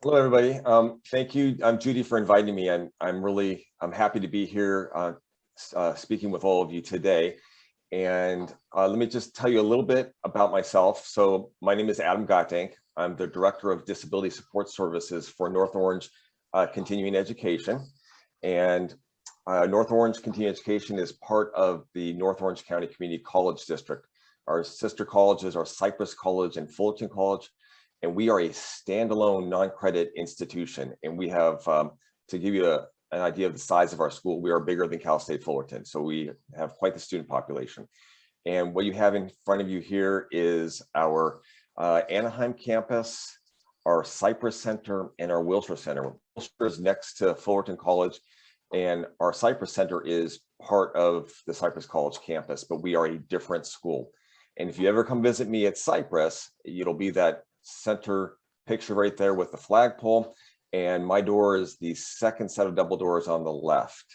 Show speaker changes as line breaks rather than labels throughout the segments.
Hello, everybody. Thank you, Judy, for inviting me. I'm happy to be here speaking with all of you today. And let me just tell you a little bit about myself. So my name is Adam Gottdank. I'm the Director of Disability Support Services for North Orange Continuing Education. And North Orange Continuing Education is part of the North Orange County Community College District. Our sister colleges are Cypress College and Fullerton College. And we are a standalone non-credit institution. And we have, to give you an idea of the size of our school, we are bigger than Cal State Fullerton. So we have quite the student population. And what you have in front of you here is our Anaheim campus, our Cypress Center, and our Wilshire Center. Wilshire is next to Fullerton College, and our Cypress Center is part of the Cypress College campus, but we are a different school. And if you ever come visit me at Cypress, it'll be that center picture right there with the flagpole, and my door is the second set of double doors on the left.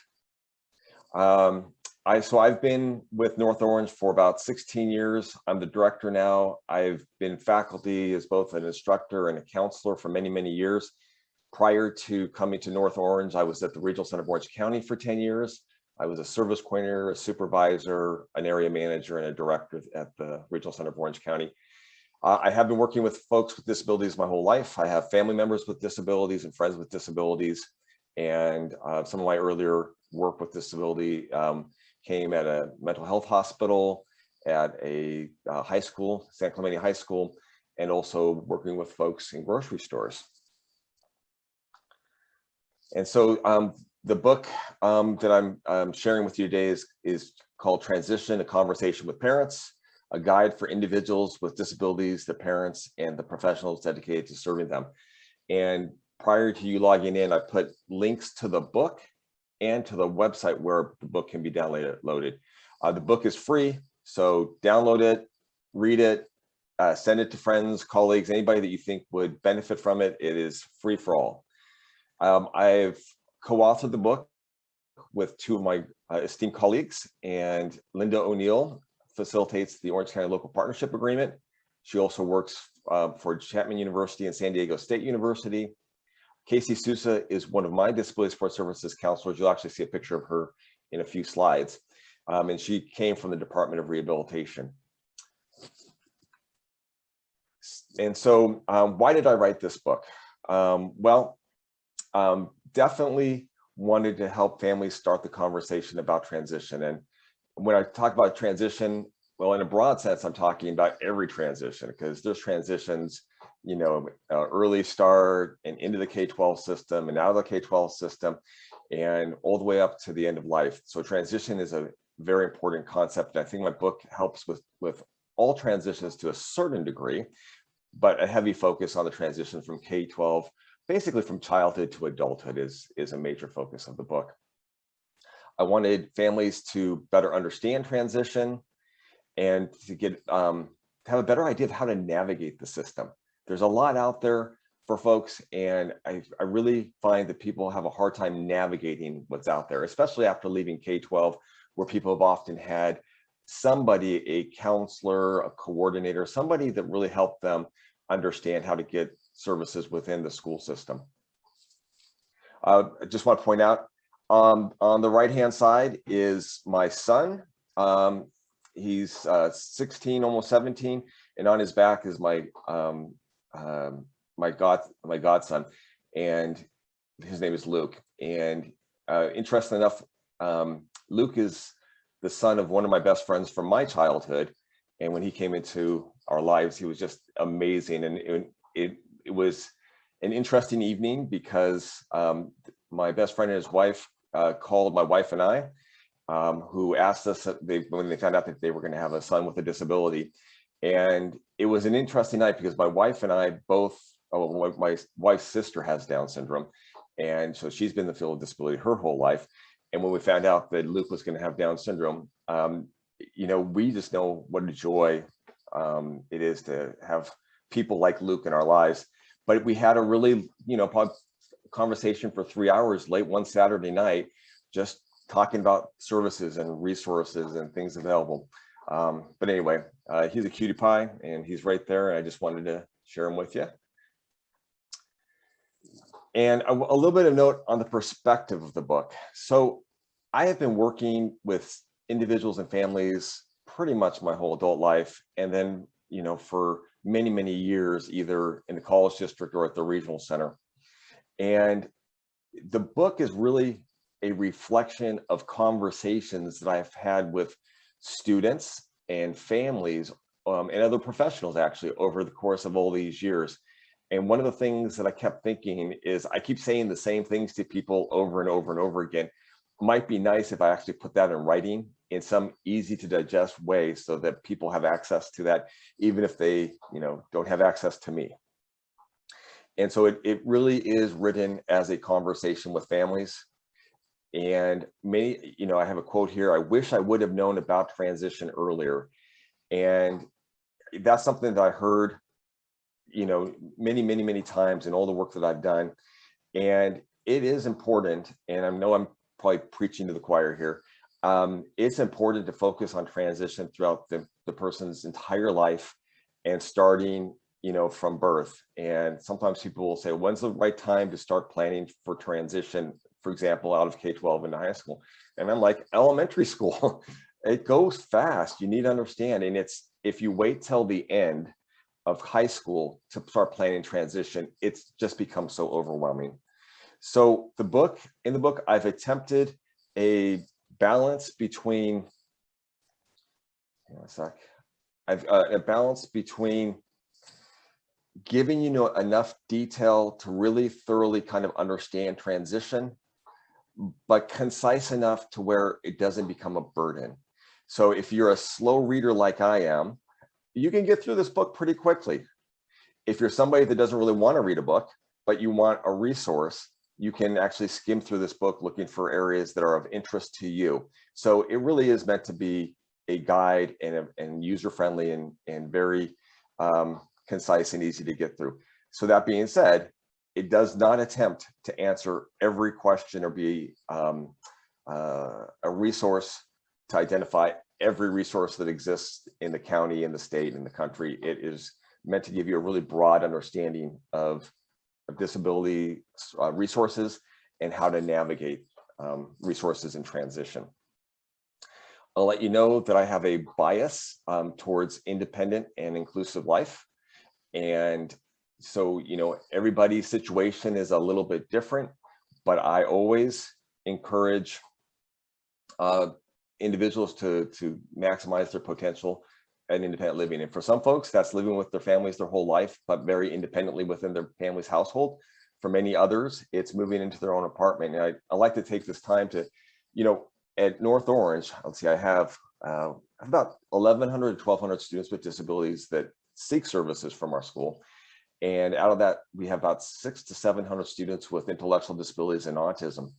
So I've been with North Orange for about 16 years. I'm the director now. I've been faculty as both an instructor and a counselor for many, many years. Prior to coming to North Orange, I was at the Regional Center of Orange County for 10 years. I was a service coordinator, a supervisor, an area manager, and a director at the Regional Center of Orange County. I have been working with folks with disabilities my whole life. I have family members with disabilities and friends with disabilities. And some of my earlier work with disability came at a mental health hospital, at a high school, San Clemente High School, and also working with folks in grocery stores. And so the book that I'm sharing with you today is called Transition: A Conversation with Parents, a guide for individuals with disabilities, the parents, and the professionals dedicated to serving them. And prior to you logging in, I put links to the book and to the website where the book can be downloaded. The book is free, so download it, read it, send it to friends, colleagues, anybody that you think would benefit from it. It is free for all. I've co-authored the book with two of my esteemed colleagues, and Linda O'Neill facilitates the Orange County Local Partnership Agreement. She also works for Chapman University and San Diego State University. Casey Sousa is one of my disability support services counselors. You'll actually see a picture of her in a few slides. And she came from the Department of Rehabilitation. And so why did I write this book? Definitely wanted to help families start the conversation about transition. And when I talk about transition, well, in a broad sense, I'm talking about every transition, because there's transitions, you know, early start and into the K-12 system and out of the K-12 system and all the way up to the end of life. So transition is a very important concept. And I think my book helps with all transitions to a certain degree, but a heavy focus on the transition from K-12, basically from childhood to adulthood is a major focus of the book. I wanted families to better understand transition and to get to have a better idea of how to navigate the system. There's a lot out there for folks, and I really find that people have a hard time navigating what's out there, especially after leaving K-12, where people have often had somebody, a counselor, a coordinator, somebody that really helped them understand how to get services within the school system. I just want to point out, on the right-hand side is my son. He's 16, almost 17, and on his back is my godson, and his name is Luke. And interesting enough, Luke is the son of one of my best friends from my childhood, and when he came into our lives, he was just amazing. And it was an interesting evening because my best friend and his wife called my wife and I, who asked us when they found out that they were going to have a son with a disability. And it was an interesting night because my wife and I both, my wife's sister has Down syndrome, and so she's been in the field of disability her whole life. And when we found out that Luke was going to have Down syndrome, you know, we just know what a joy it is to have people like Luke in our lives. But we had a really, you know, conversation for 3 hours late one Saturday night, just talking about services and resources and things available. But anyway, he's a cutie pie and he's right there, and I just wanted to share him with you. And a little bit of note on the perspective of the book. So I have been working with individuals and families pretty much my whole adult life. And then, for many, many years, either in the college district or at the regional center. And the book is really a reflection of conversations that I've had with students and families and other professionals actually over the course of all these years. And one of the things that I kept thinking is I keep saying the same things to people over and over and over again. Might be nice if I actually put that in writing in some easy to digest way so that people have access to that, even if they, don't have access to me. And so it really is written as a conversation with families. And many, I have a quote here: I wish I would have known about transition earlier. And that's something that I heard, many, many, many times in all the work that I've done. And it is important, and I know I'm probably preaching to the choir here. It's important to focus on transition throughout the person's entire life and starting, from birth. And sometimes people will say, when's the right time to start planning for transition, for example, out of K-12 into high school? And I'm like, elementary school. It goes fast. You need to understand. And it's, if you wait till the end of high school to start planning transition, it's just become so overwhelming. So in the book, I've attempted a balance between, a balance between giving enough detail to really thoroughly kind of understand transition, but concise enough to where it doesn't become a burden. So if you're a slow reader like I am, you can get through this book pretty quickly. If you're somebody that doesn't really want to read a book, but you want a resource, you can actually skim through this book looking for areas that are of interest to you. So it really is meant to be a guide and user-friendly and very concise and easy to get through. So that being said, it does not attempt to answer every question or be a resource to identify every resource that exists in the county, in the state, in the country. It is meant to give you a really broad understanding of disability resources and how to navigate resources in transition. I'll let you know that I have a bias towards independent and inclusive life. And so, everybody's situation is a little bit different, but I always encourage individuals to maximize their potential and independent living. And for some folks, that's living with their families their whole life, but very independently within their family's household. For many others, it's moving into their own apartment. And I like to take this time to, at North Orange, let's see, I have about 1,100 to 1,200 students with disabilities that seek services from our school. And out of that, we have about 600 to 700 students with intellectual disabilities and autism.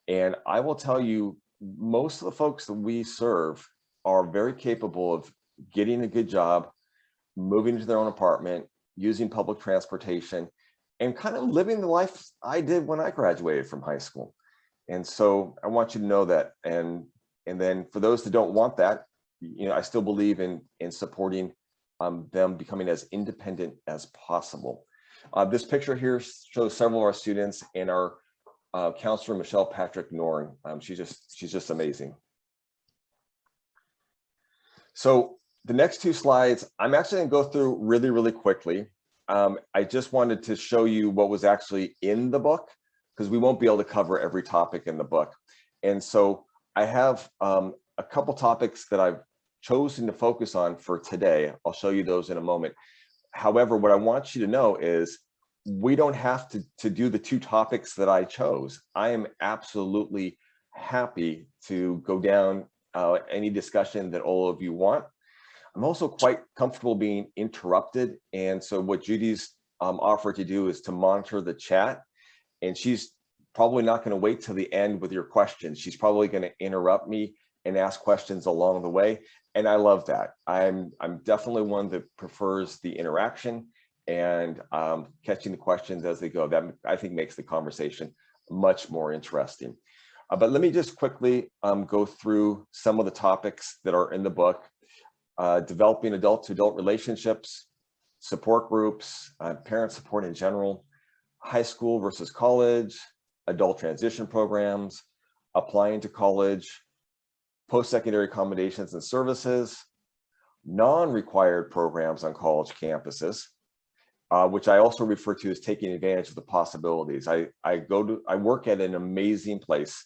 And I will tell you, most of the folks that we serve are very capable of getting a good job, moving into their own apartment, using public transportation, and kind of living the life I did when I graduated from high school. And so I want you to know that. And then for those that don't want that, I still believe in supporting them becoming as independent as possible. This picture here shows several of our students and our counselor, Michelle Patrick Noren. She's just amazing. So the next two slides, I'm actually going to go through really, really quickly. I just wanted to show you what was actually in the book, because we won't be able to cover every topic in the book. And so I have a couple topics that I've chosen to focus on for today. I'll show you those in a moment. However, what I want you to know is we don't have to do the two topics that I chose. I am absolutely happy to go down any discussion that all of you want. I'm also quite comfortable being interrupted. And so what Judy's offered to do is to monitor the chat. And she's probably not going to wait till the end with your questions. She's probably going to interrupt me and ask questions along the way. And I love that. I'm definitely one that prefers the interaction and catching the questions as they go. That, I think, makes the conversation much more interesting. But let me just quickly go through some of the topics that are in the book. Developing adult-to-adult relationships, support groups, parent support in general, high school versus college, adult transition programs, applying to college, post-secondary accommodations and services, non-required programs on college campuses, which I also refer to as taking advantage of the possibilities. I work at an amazing place,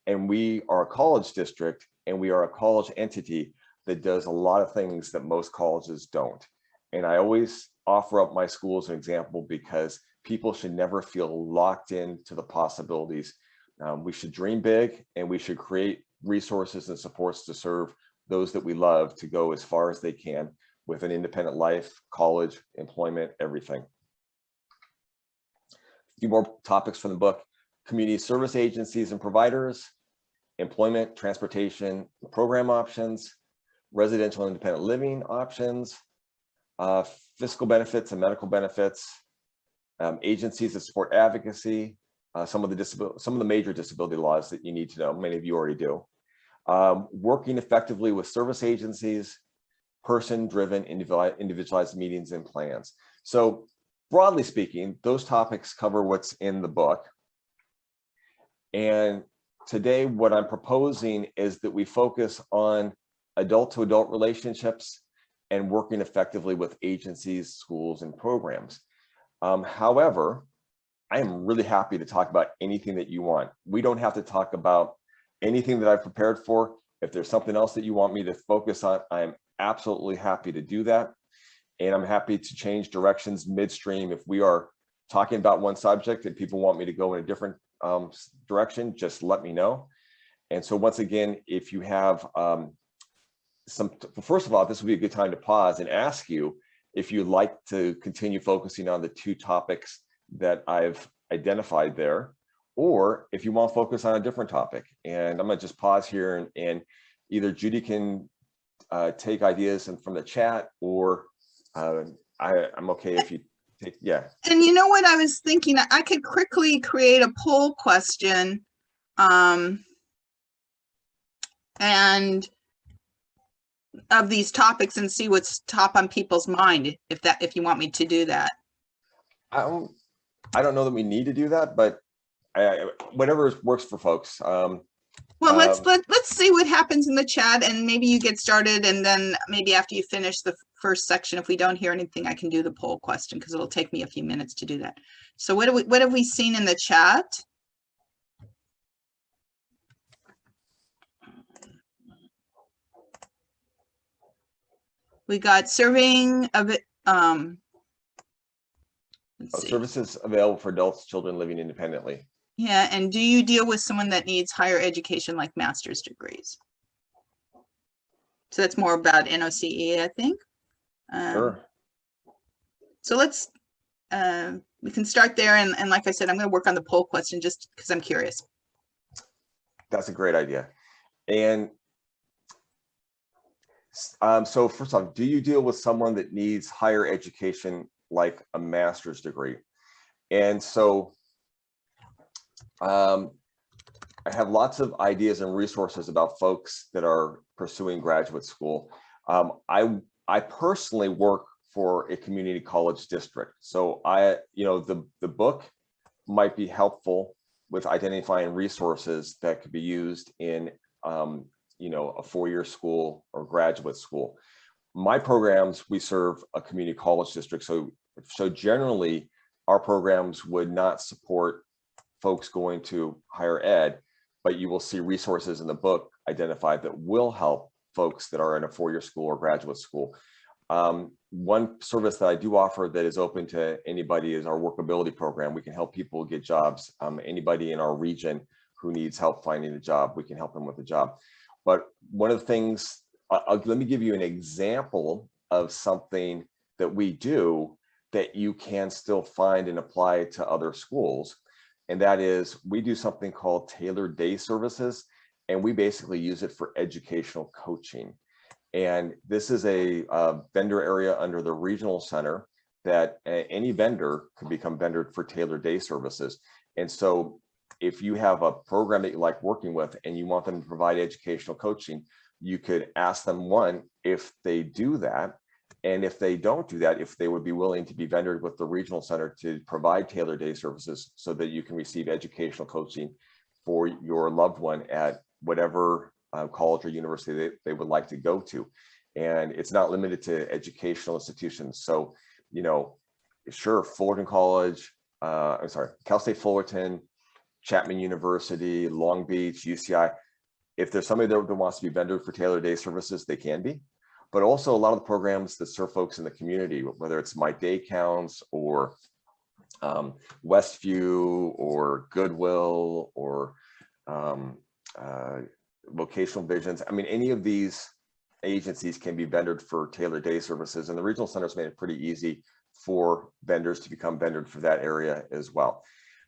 and we are a college district, and we are a college entity that does a lot of things that most colleges don't. And I always offer up my school as an example because people should never feel locked into the possibilities. We should dream big, and we should create resources and supports to serve those that we love to go as far as they can with an independent life, college, employment, everything. A few more topics from the book: community service agencies and providers, employment, transportation, program options, residential independent living options, fiscal benefits and medical benefits, agencies that support advocacy, some of the major disability laws that you need to know. Many of you already do. Working effectively with service agencies, person-driven individualized meetings and plans. So broadly speaking, those topics cover what's in the book. And today, what I'm proposing is that we focus on adult-to-adult relationships and working effectively with agencies, schools, and programs. However, I am really happy to talk about anything that you want. We don't have to talk about anything that I've prepared for. If there's something else that you want me to focus on, I'm absolutely happy to do that. And I'm happy to change directions midstream. If we are talking about one subject and people want me to go in a different direction, just let me know. And so once again, if you have first of all, this would be a good time to pause and ask you if you'd like to continue focusing on the two topics that I've identified there, or if you want to focus on a different topic. And I'm going to just pause here, and either Judy can take ideas from the chat, or I'm okay if you take, yeah.
And you know what I was thinking? I could quickly create a poll question and of these topics and see what's top on people's mind, if you want me to do that.
I don't know that we need to do that, but whatever works for folks.
Well, let's see what happens in the chat, and maybe you get started, and then maybe after you finish the first section, if we don't hear anything, I can do the poll question, because it'll take me a few minutes to do that. So what have we seen in the chat? We got serving of it.
Services available for adults, children living independently.
Yeah, and do you deal with someone that needs higher education, like master's degrees? So that's more about NOCE, I think.
Sure.
So let's, we can start there. And like I said, I'm going to work on the poll question just because I'm curious.
That's a great idea. And so first off, do you deal with someone that needs higher education, like a master's degree? And so I have lots of ideas and resources about folks that are pursuing graduate school. I personally work for a community college district. So the book might be helpful with identifying resources that could be used in a four-year school or graduate school. My programs, we serve a community college district. So generally our programs would not support folks going to higher ed, but you will see resources in the book identified that will help folks that are in a four-year school or graduate school. One service that I do offer that is open to anybody is our workability program. We can help people get jobs. Anybody in our region who needs help finding a job, we can help them with a job. But one of the things, let me give you an example of something that we do that you can still find and apply to other schools. And that is, we do something called tailored day services, and we basically use it for educational coaching. And this is a vendor area under the regional center that any vendor could become vendor for tailored day services. And so if you have a program that you like working with and you want them to provide educational coaching, you could ask them, one, if they do that, And if they don't do that, if they would be willing to be vendored with the regional center to provide tailored day services so that you can receive educational coaching for your loved one at whatever college or university they would like to go to. And it's not limited to educational institutions. So, you know, sure, Fullerton College, I'm sorry, Cal State Fullerton, Chapman University, Long Beach, UCI, if there's somebody that wants to be vendored for tailored day services, they can be. But also a lot of the programs that serve folks in the community, whether it's My Day Counts or Westview or Goodwill or Vocational Visions. I mean, any of these agencies can be vendored for tailored day services, and the regional centers made it pretty easy for vendors to become vendored for that area as well.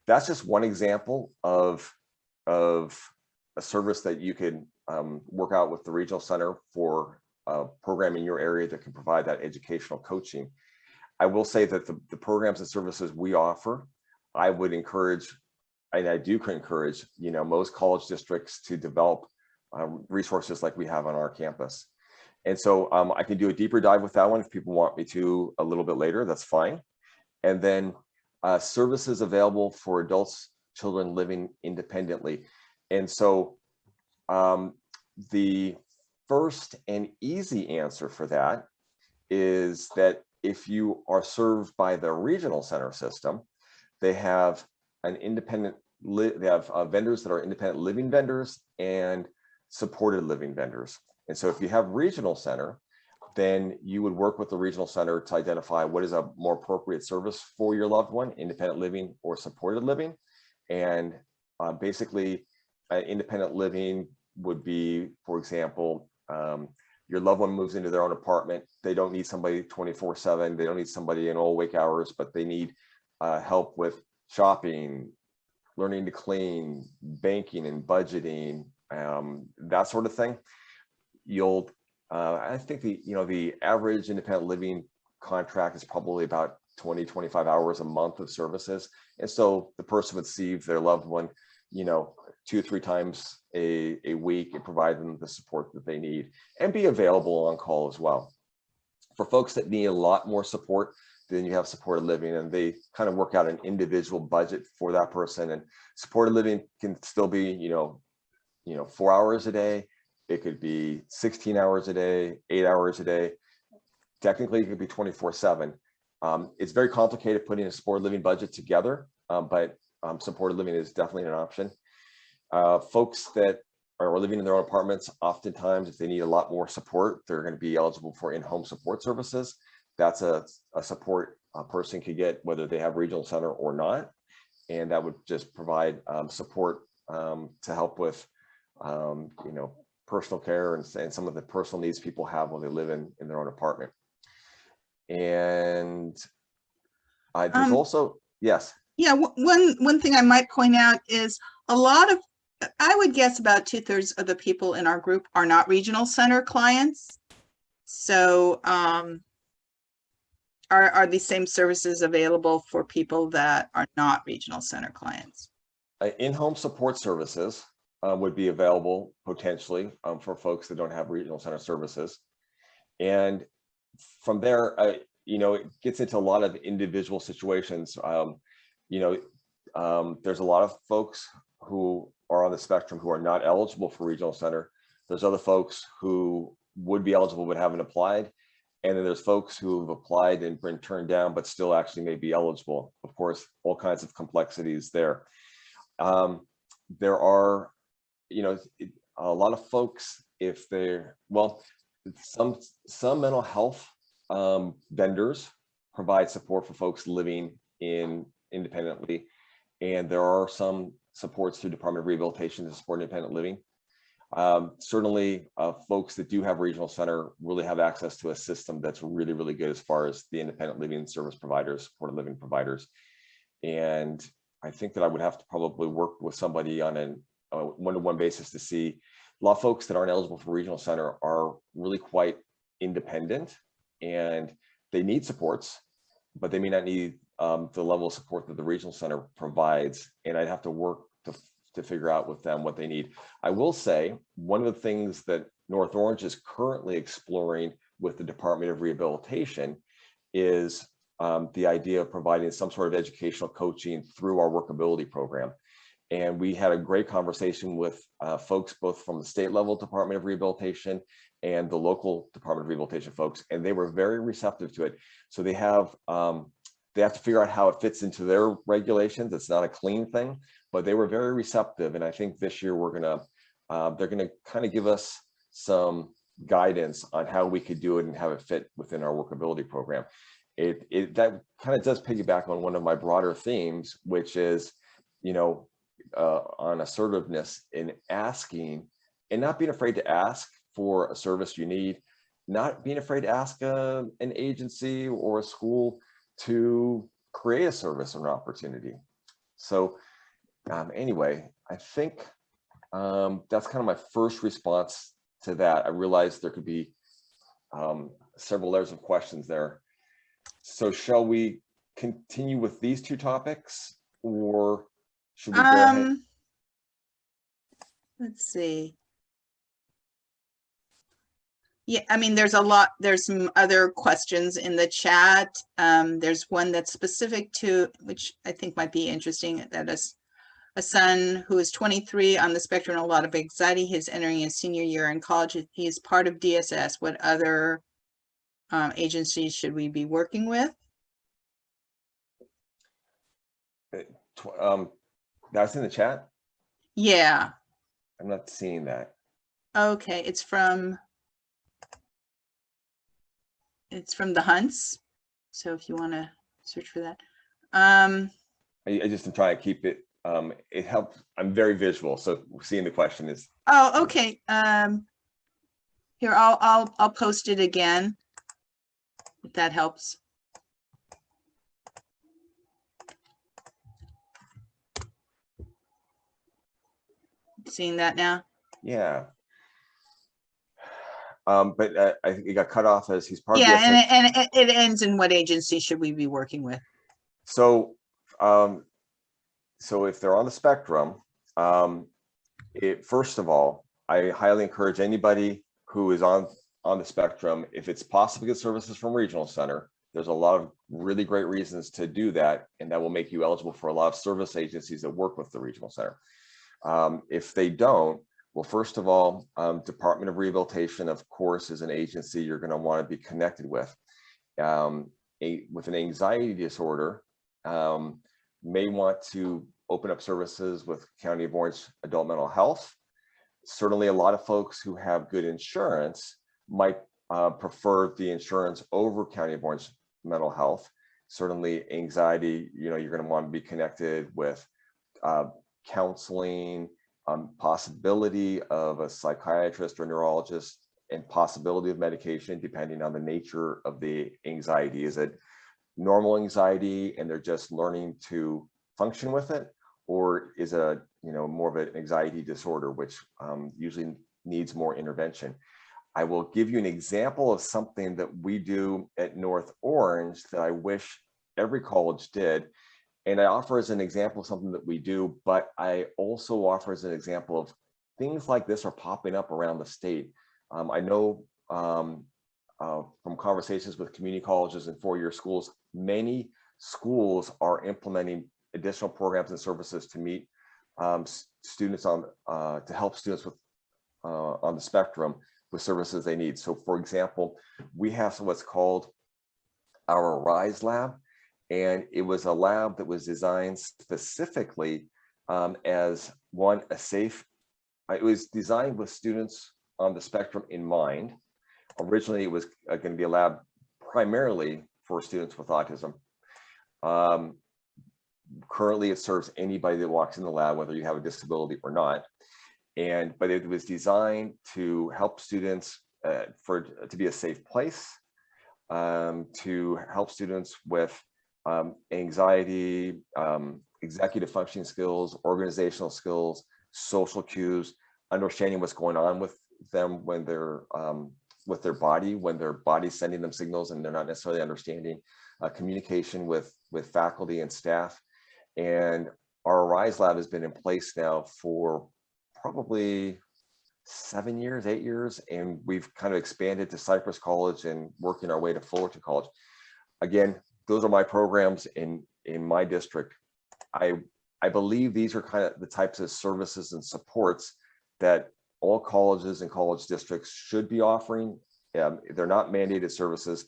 That's just one example of a service that you could work out with the regional center for a program in your area that can provide that educational coaching. I will say that the programs and services we offer, I would encourage, and I do encourage, you know, most college districts to develop resources like we have on our campus. And so I can do a deeper dive with that one if people want me to a little bit later, that's fine. And then services available for adults, children living independently. And so the first and easy answer for that is that if you are served by the regional center system, they have an independent, they have vendors that are independent living vendors and supported living vendors. And so if you have regional center, then you would work with the regional center to identify what is a more appropriate service for your loved one, independent living or supported living. And basically, independent living would be, for example, your loved one moves into their own apartment. They don't need somebody 24/7. They don't need somebody in all wake hours, but they need help with shopping, learning to clean, banking and budgeting, that sort of thing. You'll, I think the average independent living contract is probably about 20, 25 hours a month of services. And so the person would see their loved one, 2 or 3 times a week and provide them the support that they need and be available on call as well. For folks that need a lot more support, then you have supported living, and they kind of work out an individual budget for that person. And supported living can still be, 4 hours a day. It could be 16 hours a day, 8 hours a day. Technically, it could be 24/7. It's very complicated putting a supported living budget together, but supported living is definitely an option. Folks that are living in their own apartments, oftentimes, if they need a lot more support, they're going to be eligible for in-home support services. That's a support a person could get whether they have regional center or not. And that would just provide support to help with, personal care and some of the personal needs people have when they live in their own apartment. And there's also, yes.
Yeah, one thing I might point out is a lot of, I would guess about 2/3 of the people in our group are not regional center clients. So are these same services available for people that are not regional center clients?
In-home support services would be available potentially for folks that don't have regional center services. And from there, it gets into a lot of individual situations. There's a lot of folks who are on the spectrum who are not eligible for regional center. There's other folks who would be eligible but haven't applied. And then there's folks who have applied and been turned down, but still actually may be eligible. Of course, all kinds of complexities there. There are, a lot of folks, if they're, some mental health vendors provide support for folks living independently. And there are some supports through Department of Rehabilitation to support independent living. Certainly, folks that do have regional center really have access to a system that's really, really good as far as the independent living service providers, supported living providers. And I think that I would have to probably work with somebody on a one-to-one basis to see. A lot of folks that aren't eligible for regional center are really quite independent and they need supports, but they may not need the level of support that the regional center provides. And I'd have to work to figure out with them what they need. I will say one of the things that North Orange is currently exploring with the Department of Rehabilitation is the idea of providing some sort of educational coaching through our workability program. And we had a great conversation with folks both from the state level Department of Rehabilitation and the local Department of Rehabilitation folks, and they were very receptive to it. So they have to figure out how it fits into their regulations. It's not a clean thing, but they were very receptive. And I think this year they're gonna kind of give us some guidance on how we could do it and have it fit within our workability program. That kind of does piggyback on one of my broader themes, which is, on assertiveness in asking and not being afraid to ask for a service you need, not being afraid to ask an agency or a school to create a service or an opportunity. So anyway, I think that's kind of my first response to that. I realized there could be several layers of questions there. So shall we continue with these two topics, or should we go ahead?
Let's see. Yeah, I mean, there's some other questions in the chat. There's one that's specific to, which I think might be interesting, that is a son who is 23 on the spectrum, a lot of anxiety. He's entering his senior year in college. He is part of DSS. What other agencies should we be working with?
That's in the chat?
Yeah.
I'm not seeing that.
Okay, it's from the Hunts. So if you want to search for that.
I just am trying to keep it. It helps. I'm very visual, so seeing the question is.
Oh, okay. Here, I'll post it again, if that helps. Seeing that now?
Yeah. But I think it got cut off as he's part of
and it ends in what agency should we be working with?
So, so if they're on the spectrum, first of all, I highly encourage anybody who is on the spectrum, if it's possible to get services from Regional Center, there's a lot of really great reasons to do that, and that will make you eligible for a lot of service agencies that work with the Regional Center. If they don't, well, first of all, Department of Rehabilitation, of course, is an agency you're going to want to be connected with. With an anxiety disorder, may want to open up services with County of Orange Adult Mental Health. Certainly, a lot of folks who have good insurance might prefer the insurance over County of Orange Mental Health. Certainly, anxiety, you're going to want to be connected with counseling, possibility of a psychiatrist or neurologist, and possibility of medication depending on the nature of the anxiety. Is it normal anxiety and they're just learning to function with it, or is it more of an anxiety disorder, which usually needs more intervention? I will give you an example of something that we do at North Orange that I wish every college did. And I offer as an example something that we do, but I also offer as an example of things like this are popping up around the state. I know from conversations with community colleges and four-year schools, many schools are implementing additional programs and services to meet students to help students with on the spectrum with services they need. So for example, we have what's called our RISE lab. And it was a lab that was designed specifically as a safe, it was designed with students on the spectrum in mind. Originally, it was going to be a lab primarily for students with autism. Currently, it serves anybody that walks in the lab, whether you have a disability or not. But it was designed to help students to be a safe place, to help students with anxiety, executive functioning skills, organizational skills, social cues, understanding what's going on with them when they're with their body, when their body's sending them signals and they're not necessarily understanding, communication with faculty and staff. And our RISE lab has been in place now for probably 7 years, 8 years, and we've kind of expanded to Cypress College and working our way to Fullerton College. Again, those are my programs in my district. I believe these are kind of the types of services and supports that all colleges and college districts should be offering. They're not mandated services.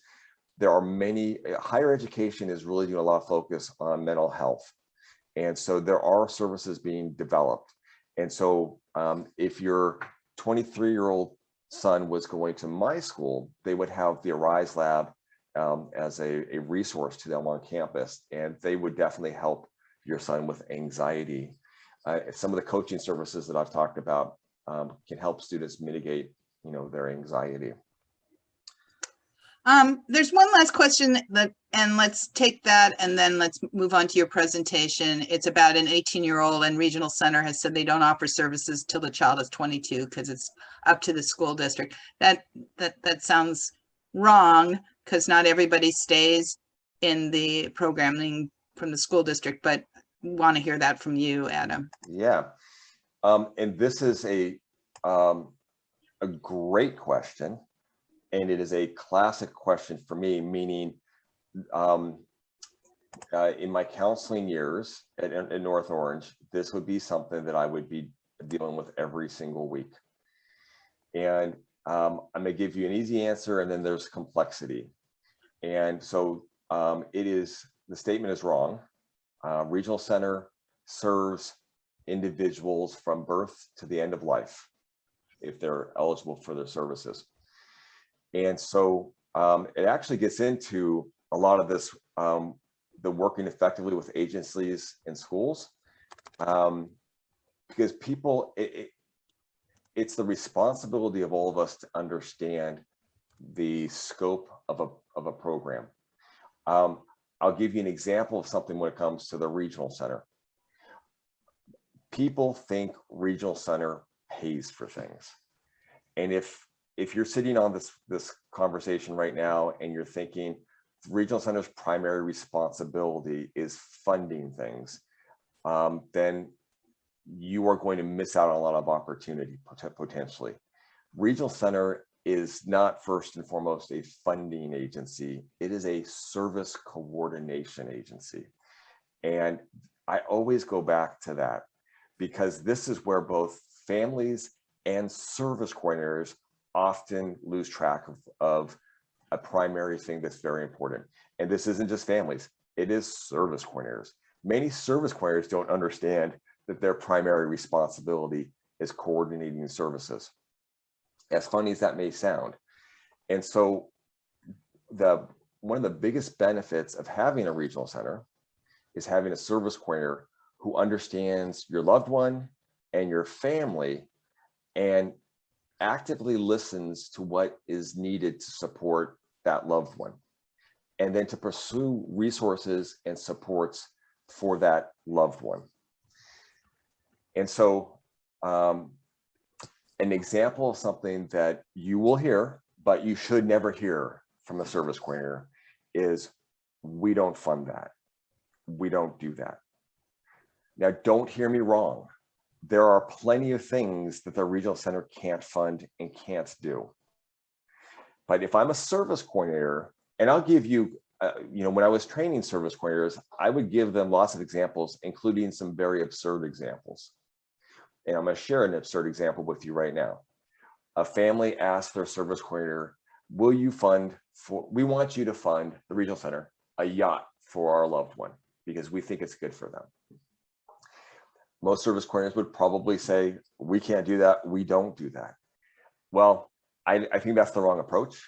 There are many, higher education is really doing a lot of focus on mental health. And so there are services being developed. And so if your 23-year-old son was going to my school, they would have the Arise Lab as a resource to them on campus, and they would definitely help your son with anxiety. Some of the coaching services that I've talked about can help students mitigate, their anxiety.
There's one last question and let's take that and then let's move on to your presentation. It's about an 18-year-old and regional center has said they don't offer services till the child is 22 because it's up to the school district. That sounds wrong because not everybody stays in the programming from the school district, but want to hear that from you, Adam.
Yeah, and this is a great question. And it is a classic question for me, meaning in my counseling years at North Orange, this would be something that I would be dealing with every single week. And I'm gonna give you an easy answer and then there's complexity. And so the statement is wrong. Regional center serves individuals from birth to the end of life if they're eligible for their services. And so it actually gets into a lot of this, the working effectively with agencies and schools, because people, it's the responsibility of all of us to understand the scope of a program. I'll give you an example of something when it comes to the regional center. People think regional center pays for things. And if you're sitting on this conversation right now and you're thinking regional center's primary responsibility is funding things, then you are going to miss out on a lot of opportunity potentially. Regional center is not first and foremost a funding agency. It is a service coordination agency. And I always go back to that because this is where both families and service coordinators often lose track of a primary thing that's very important. And this isn't just families, it is service coordinators. Many service coordinators don't understand that their primary responsibility is coordinating services, as funny as that may sound. And so one of the biggest benefits of having a regional center is having a service coordinator who understands your loved one and your family and actively listens to what is needed to support that loved one, and then to pursue resources and supports for that loved one. And so an example of something that you will hear, but you should never hear from a service coordinator is, we don't fund that. We don't do that. Now, don't hear me wrong. There are plenty of things that the regional center can't fund and can't do. But if I'm a service coordinator, and I'll give you, when I was training service coordinators, I would give them lots of examples, including some very absurd examples. And I'm going to share an absurd example with you right now. A family asked their service coordinator, we want you to fund the regional center a yacht for our loved one because we think it's good for them. Most service coordinators would probably say, we can't do that, we don't do that. Well, I think that's the wrong approach.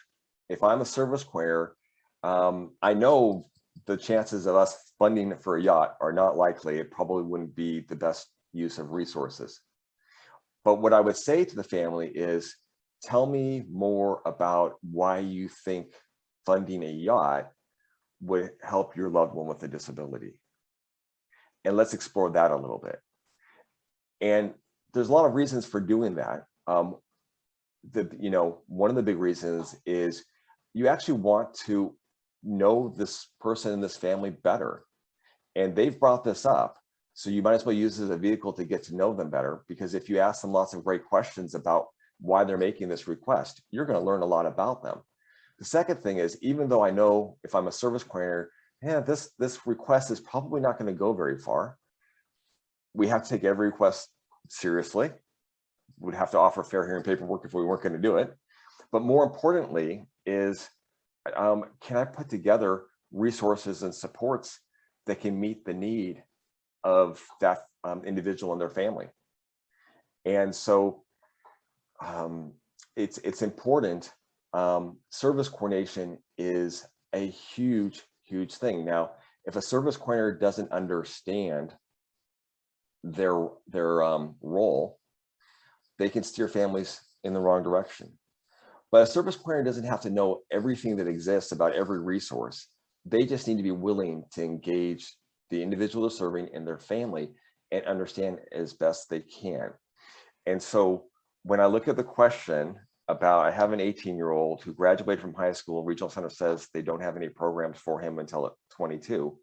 If I'm a service coordinator, I know the chances of us funding it for a yacht are not likely. It probably wouldn't be the best use of resources. But what I would say to the family is, tell me more about why you think funding a yacht would help your loved one with a disability. And let's explore that a little bit. And there's a lot of reasons for doing that. One of the big reasons is you actually want to know this person and this family better. And they've brought this up. So you might as well use it as a vehicle to get to know them better, because if you ask them lots of great questions about why they're making this request, you're going to learn a lot about them. The second thing is, even though I know if I'm a service coordinator, yeah, this request is probably not going to go very far, we have to take every request seriously. We'd have to offer fair hearing paperwork if we weren't going to do it. But more importantly is, can I put together resources and supports that can meet the need of that individual and their family? And so it's important. Service coordination is a huge thing. Now, if a service coordinator doesn't understand their role, they can steer families in the wrong direction. But a service coordinator doesn't have to know everything that exists about every resource. They just need to be willing to engage the individual they're serving and their family and understand as best they can. And so when I look at the question about, I have an 18-year-old who graduated from high school, Regional Center says they don't have any programs for him until 22.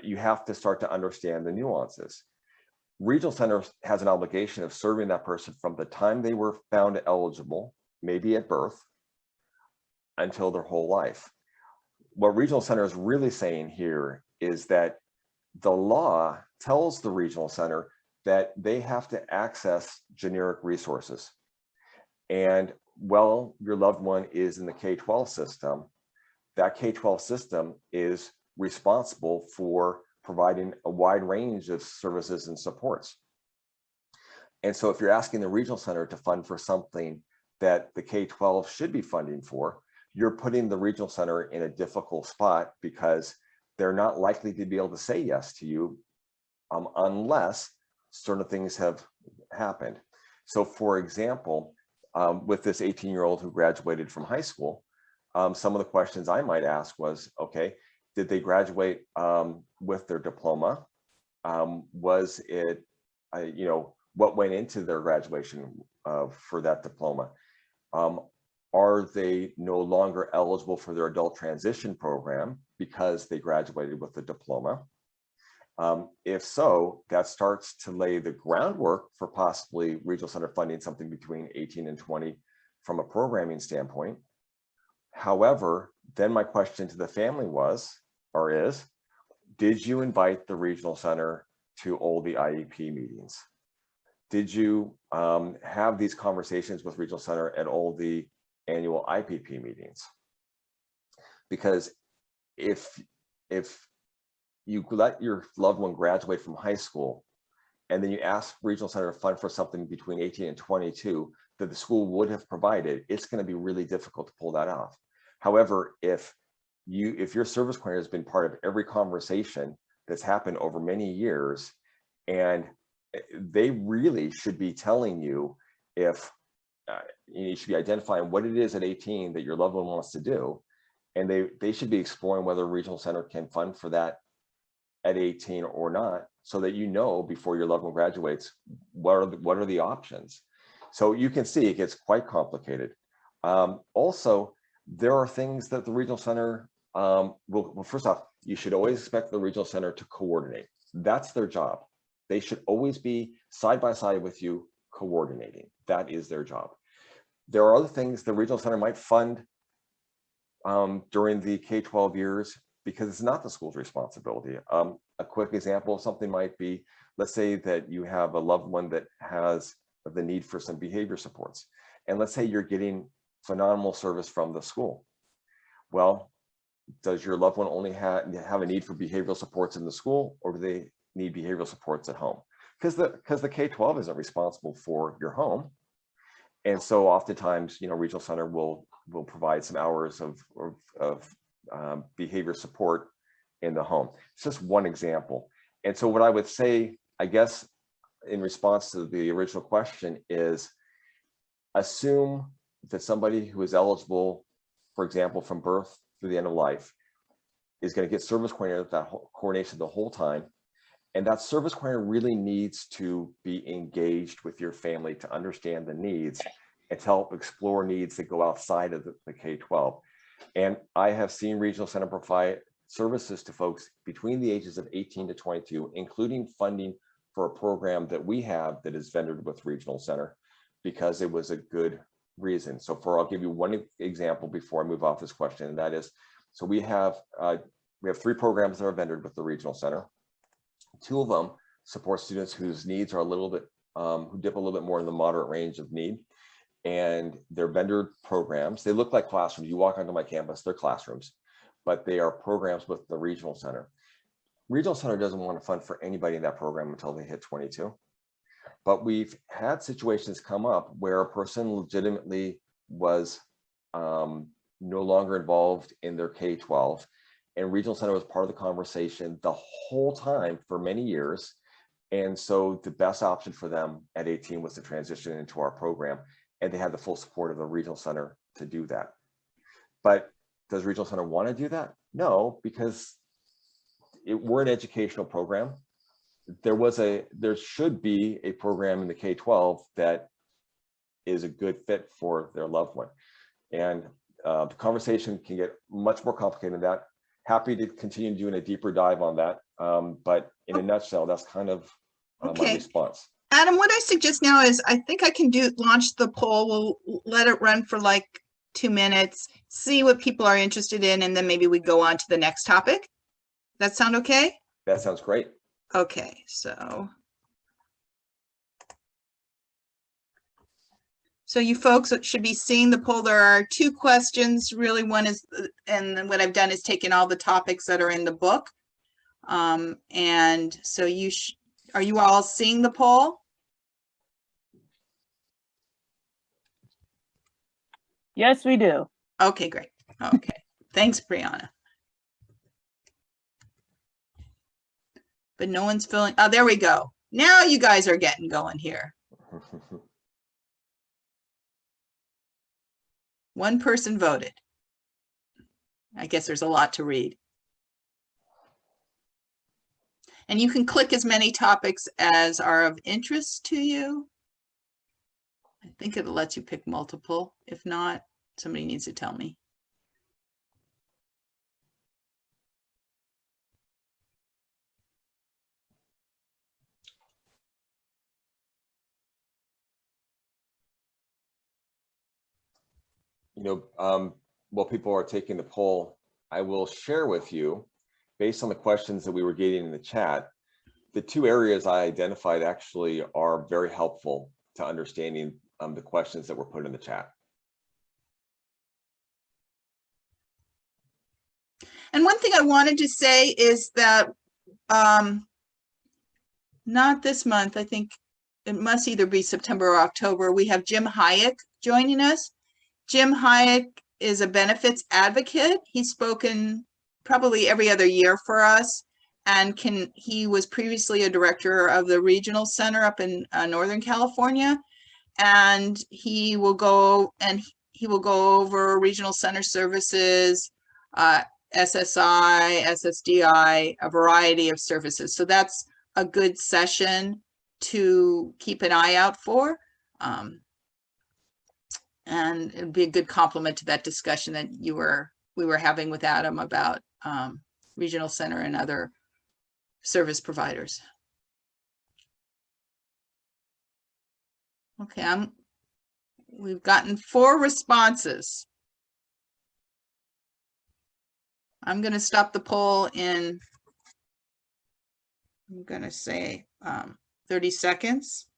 You have to start to understand the nuances. Regional Center has an obligation of serving that person from the time they were found eligible, maybe at birth, until their whole life. What Regional Center is really saying here is that the law tells the Regional Center that they have to access generic resources. And well, your loved one is in the K-12 system, that K-12 system is responsible for providing a wide range of services and supports. And so if you're asking the Regional Center to fund for something that the K-12 should be funding for, you're putting the Regional Center in a difficult spot, because they're not likely to be able to say yes to you unless certain things have happened. So for example, with this 18-year-old who graduated from high school, some of the questions I might ask was, okay, did they graduate with their diploma? Was it, what went into their graduation for that diploma? Are they no longer eligible for their adult transition program because they graduated with a diploma? If so, that starts to lay the groundwork for possibly Regional Center funding something between 18 and 20 from a programming standpoint. However, then my question to the family is, did you invite the Regional Center to all the IEP meetings? Did you have these conversations with Regional Center at all the annual IPP meetings? Because if you let your loved one graduate from high school and then you ask Regional Center to fund for something between 18 and 22 that the school would have provided, it's going to be really difficult to pull that off. However, if your service coordinator has been part of every conversation that's happened over many years, and they really should be telling you if you should be identifying what it is at 18 that your loved one wants to do, and they should be exploring whether Regional Center can fund for that at 18 or not, so that you know before your loved one graduates what are the options. So you can see it gets quite complicated. Also, there are things that the Regional Center well, first off, you should always expect the Regional Center to coordinate. That's their job. They should always be side by side with you coordinating. That is their job. There are other things the Regional Center might fund during the K-12 years because it's not the school's responsibility. A quick example of something might be, let's say that you have a loved one that has the need for some behavior supports. And let's say you're getting phenomenal service from the school. Well, does your loved one only have a need for behavioral supports in the school, or do they need behavioral supports at home? Because the K-12 isn't responsible for your home. And so oftentimes, Regional Center will provide some hours of behavior support in the home. It's just one example. And so what I would say, I guess, in response to the original question is, assume that somebody who is eligible, for example, from birth through the end of life, is going to get service coordination the whole time. And that service coordinator really needs to be engaged with your family to understand the needs and to help explore needs that go outside of the K-12. And I have seen Regional Center provide services to folks between the ages of 18 to 22, including funding for a program that we have that is vendored with Regional Center because it was a good reason. So I'll give you one example before I move off this question, and that is, so we have 3 programs that are vendored with the Regional Center. 2 of them support students whose needs are a little bit, who dip a little bit more in the moderate range of need. And they're vendored programs. They look like classrooms. You walk onto my campus, they're classrooms, but they are programs with the Regional Center. Regional Center doesn't want to fund for anybody in that program until they hit 22. But we've had situations come up where a person legitimately was no longer involved in their K-12, and Regional Center was part of the conversation the whole time for many years. And so the best option for them at 18 was to transition into our program, and they had the full support of the Regional Center to do that. But does Regional Center want to do that? No, because we're an educational program. There should be a program in the K-12 that is a good fit for their loved one. And the conversation can get much more complicated than that. Happy to continue doing a deeper dive on that. But in a nutshell, that's kind of my response.
Adam, what I suggest now is I think I can launch the poll. We'll let it run for like 2 minutes, see what people are interested in, and then maybe we go on to the next topic. That sound okay?
That sounds great.
Okay, so you folks should be seeing the poll. There are 2 questions. Really, one is, and what I've done is taken all the topics that are in the book. And so are you all seeing the poll?
Yes, we do.
Okay, great. Okay, thanks, Brianna. But no one's filling. Oh, there we go. Now you guys are getting going here. One person voted. I guess there's a lot to read. And you can click as many topics as are of interest to you. I think it lets you pick multiple. If not, somebody needs to tell me.
While people are taking the poll, I will share with you, based on the questions that we were getting in the chat, the 2 areas I identified actually are very helpful to understanding the questions that were put in the chat.
And one thing I wanted to say is that not this month, I think it must either be September or October, we have Jim Hayek joining us. Jim Hayek is a benefits advocate. He's spoken probably every other year for us, and he was previously a director of the Regional Center up in Northern California, and he will go over Regional Center services, SSI, SSDI, a variety of services. So that's a good session to keep an eye out for. And it'd be a good complement to that discussion that we were having with Adam about Regional Center and other service providers. Okay, we've gotten 4 responses. I'm going to stop the poll in, I'm going to say 30 seconds.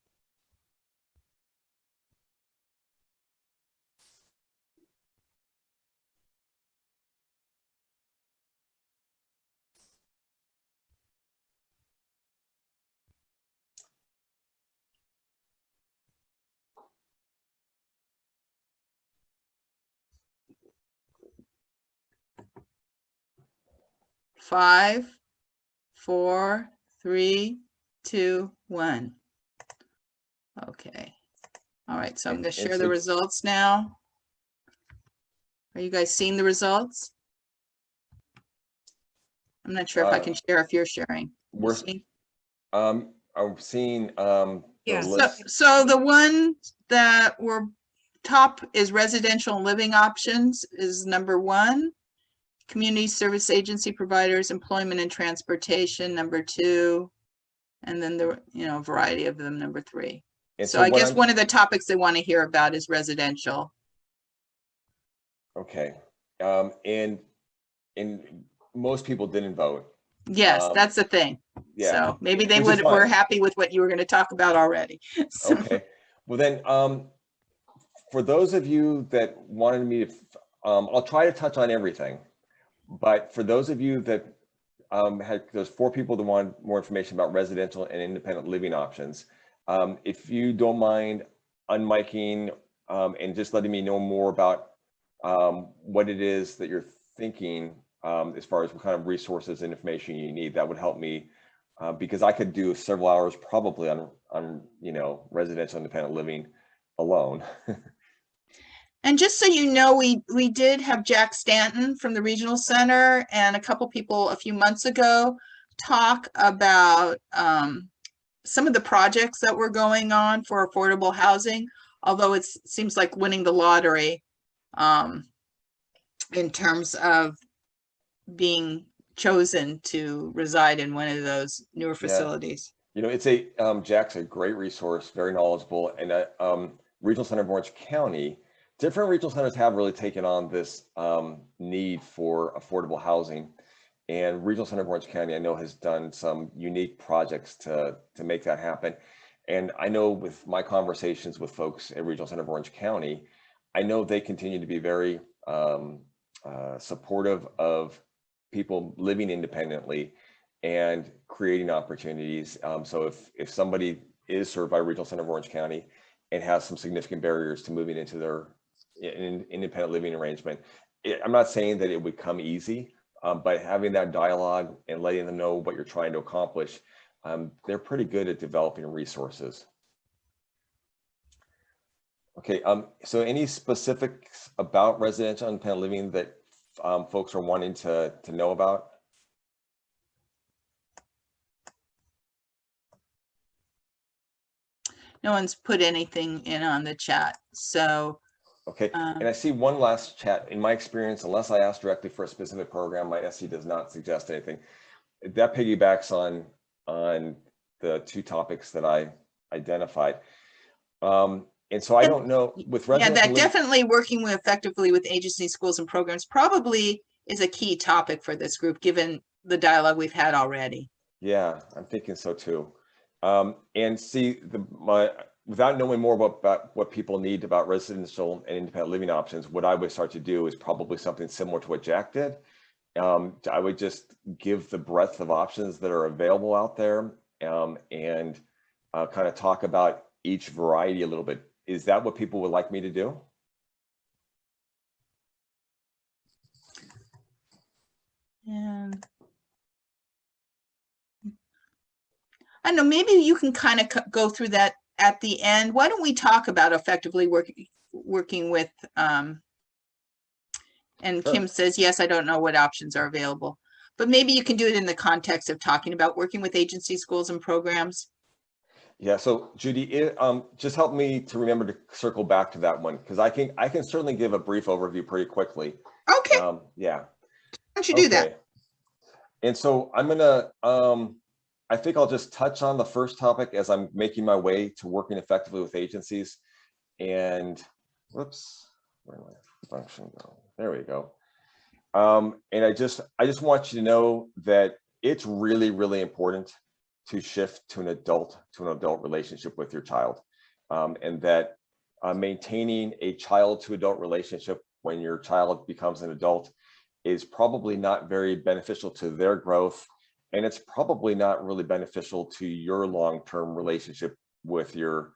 Five, 4, 3, 2, 1. Okay. All right, so I'm going to share the results now. Are you guys seeing the results? I'm not sure if I can share if you're sharing.
I'm seeing
Yeah. So the one that were top is residential and living options is number 1. Community service agency providers, employment and transportation, number 2. And then the, variety of them, number 3.
And
So I
what
guess one of the topics they want to hear about is residential.
Okay. And most people didn't vote.
Yes, that's the thing.
Yeah.
So maybe they
Which is
were
fine.
happy with what you were going to talk about already. So,
Okay. Well then, for those of you that wanted me to, I'll try to touch on everything, but for those of you that there's 4 people that want more information about residential and independent living options. If you don't mind unmiking and just letting me know more about what it is that you're thinking as far as what kind of resources and information you need, that would help me because I could do several hours probably on residential independent living alone.
and just so you know, we did have Jack Stanton from the Regional Center and a couple people a few months ago talk about some of the projects that were going on for affordable housing, although it seems like winning the lottery in terms of being chosen to reside in one of those newer facilities.
It's Jack's a great resource, very knowledgeable, and Regional Center of Orange County, different regional centers have really taken on this need for affordable housing. And Regional Center of Orange County, I know, has done some unique projects to make that happen. And I know with my conversations with folks at Regional Center of Orange County, I know they continue to be very supportive of people living independently and creating opportunities. So if somebody is served by Regional Center of Orange County and has some significant barriers to moving into their independent living arrangement, I'm not saying that it would come easy, but having that dialogue and letting them know what you're trying to accomplish, they're pretty good at developing resources. Okay, so any specifics about residential independent living that folks are wanting to know about?
No one's put anything in on the chat, so.
Okay, and I see one last chat. In my experience, unless I ask directly for a specific program, my SC does not suggest anything. That piggybacks on the 2 topics that I identified. And so I don't know with residential.
Yeah, that definitely working effectively with agencies, schools, and programs probably is a key topic for this group, given the dialogue we've had already.
Yeah, I'm thinking so too. And see, without knowing more about what people need about residential and independent living options, what I would start to do is probably something similar to what Jack did. I would just give the breadth of options that are available out there and kind of talk about each variety a little bit. Is that what people would like me to do?
And I don't know, maybe you can kind of go through that at the end. Why don't we talk about effectively working with, and sure. Kim says, yes, I don't know what options are available, but maybe you can do it in the context of talking about working with agencies, schools, and programs.
Yeah, so Judy, just help me to remember to circle back to that one, because I can certainly give a brief overview pretty quickly.
Okay.
Yeah.
Why don't you do that?
And so I'm gonna, I think I'll just touch on the first topic as I'm making my way to working effectively with agencies. And whoops, where did my function go? There we go. And I just want you to know that it's really, really important to shift to an adult relationship with your child, and that maintaining a child to adult relationship when your child becomes an adult is probably not very beneficial to their growth, and it's probably not really beneficial to your long-term relationship with your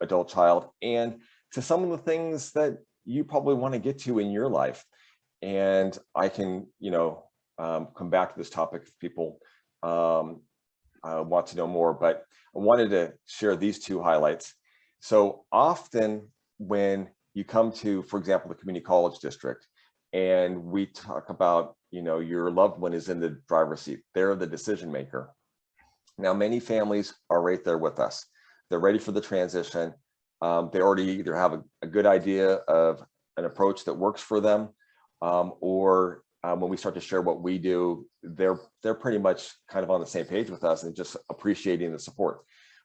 adult child and to some of the things that you probably want to get to in your life. And I can, come back to this topic if people want to know more, but I wanted to share these 2 highlights. So often when you come to, for example, the community college district, and we talk about, your loved one is in the driver's seat, they're the decision maker. Now, many families are right there with us. They're ready for the transition. They already either have a good idea of an approach that works for them, or when we start to share what we do, they're pretty much kind of on the same page with us and just appreciating the support.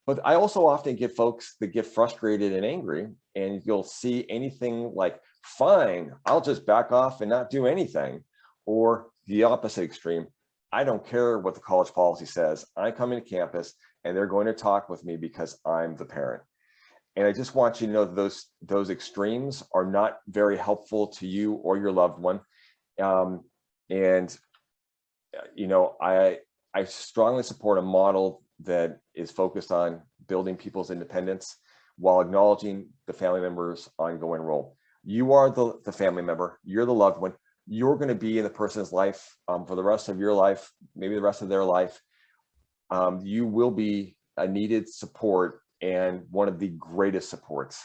But I also often get folks that get frustrated and angry, and you'll see anything like, fine, I'll just back off and not do anything, or the opposite extreme. I don't care what the college policy says. I'm coming to campus and they're going to talk with me because I'm the parent. And I just want you to know that those extremes are not very helpful to you or your loved one. You know, I strongly support a model that is focused on building people's independence while acknowledging the family member's ongoing role. You are the family member, you're the loved one, you're going to be in the person's life for the rest of your life, maybe the rest of their life. You will be a needed support and one of the greatest supports.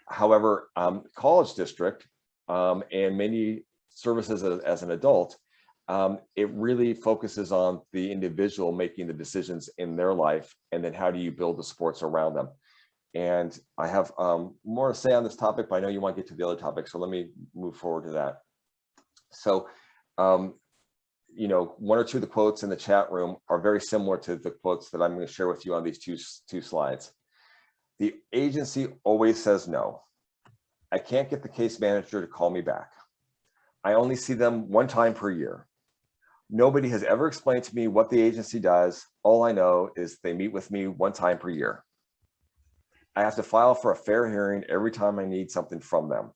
However, college district and many services as an adult, it really focuses on the individual making the decisions in their life, and then how do you build the supports around them. And I have more to say on this topic, but I know you want to get to the other topic, so let me move forward to that. So, you know, one or two of the quotes in the chat room are very similar to the quotes that I'm going to share with you on these two slides. The agency always says no. I can't get the case manager to call me back. I only see them one time per year. Nobody has ever explained to me what the agency does. All I know is they meet with me one time per year. I have to file for a fair hearing every time I need something from them.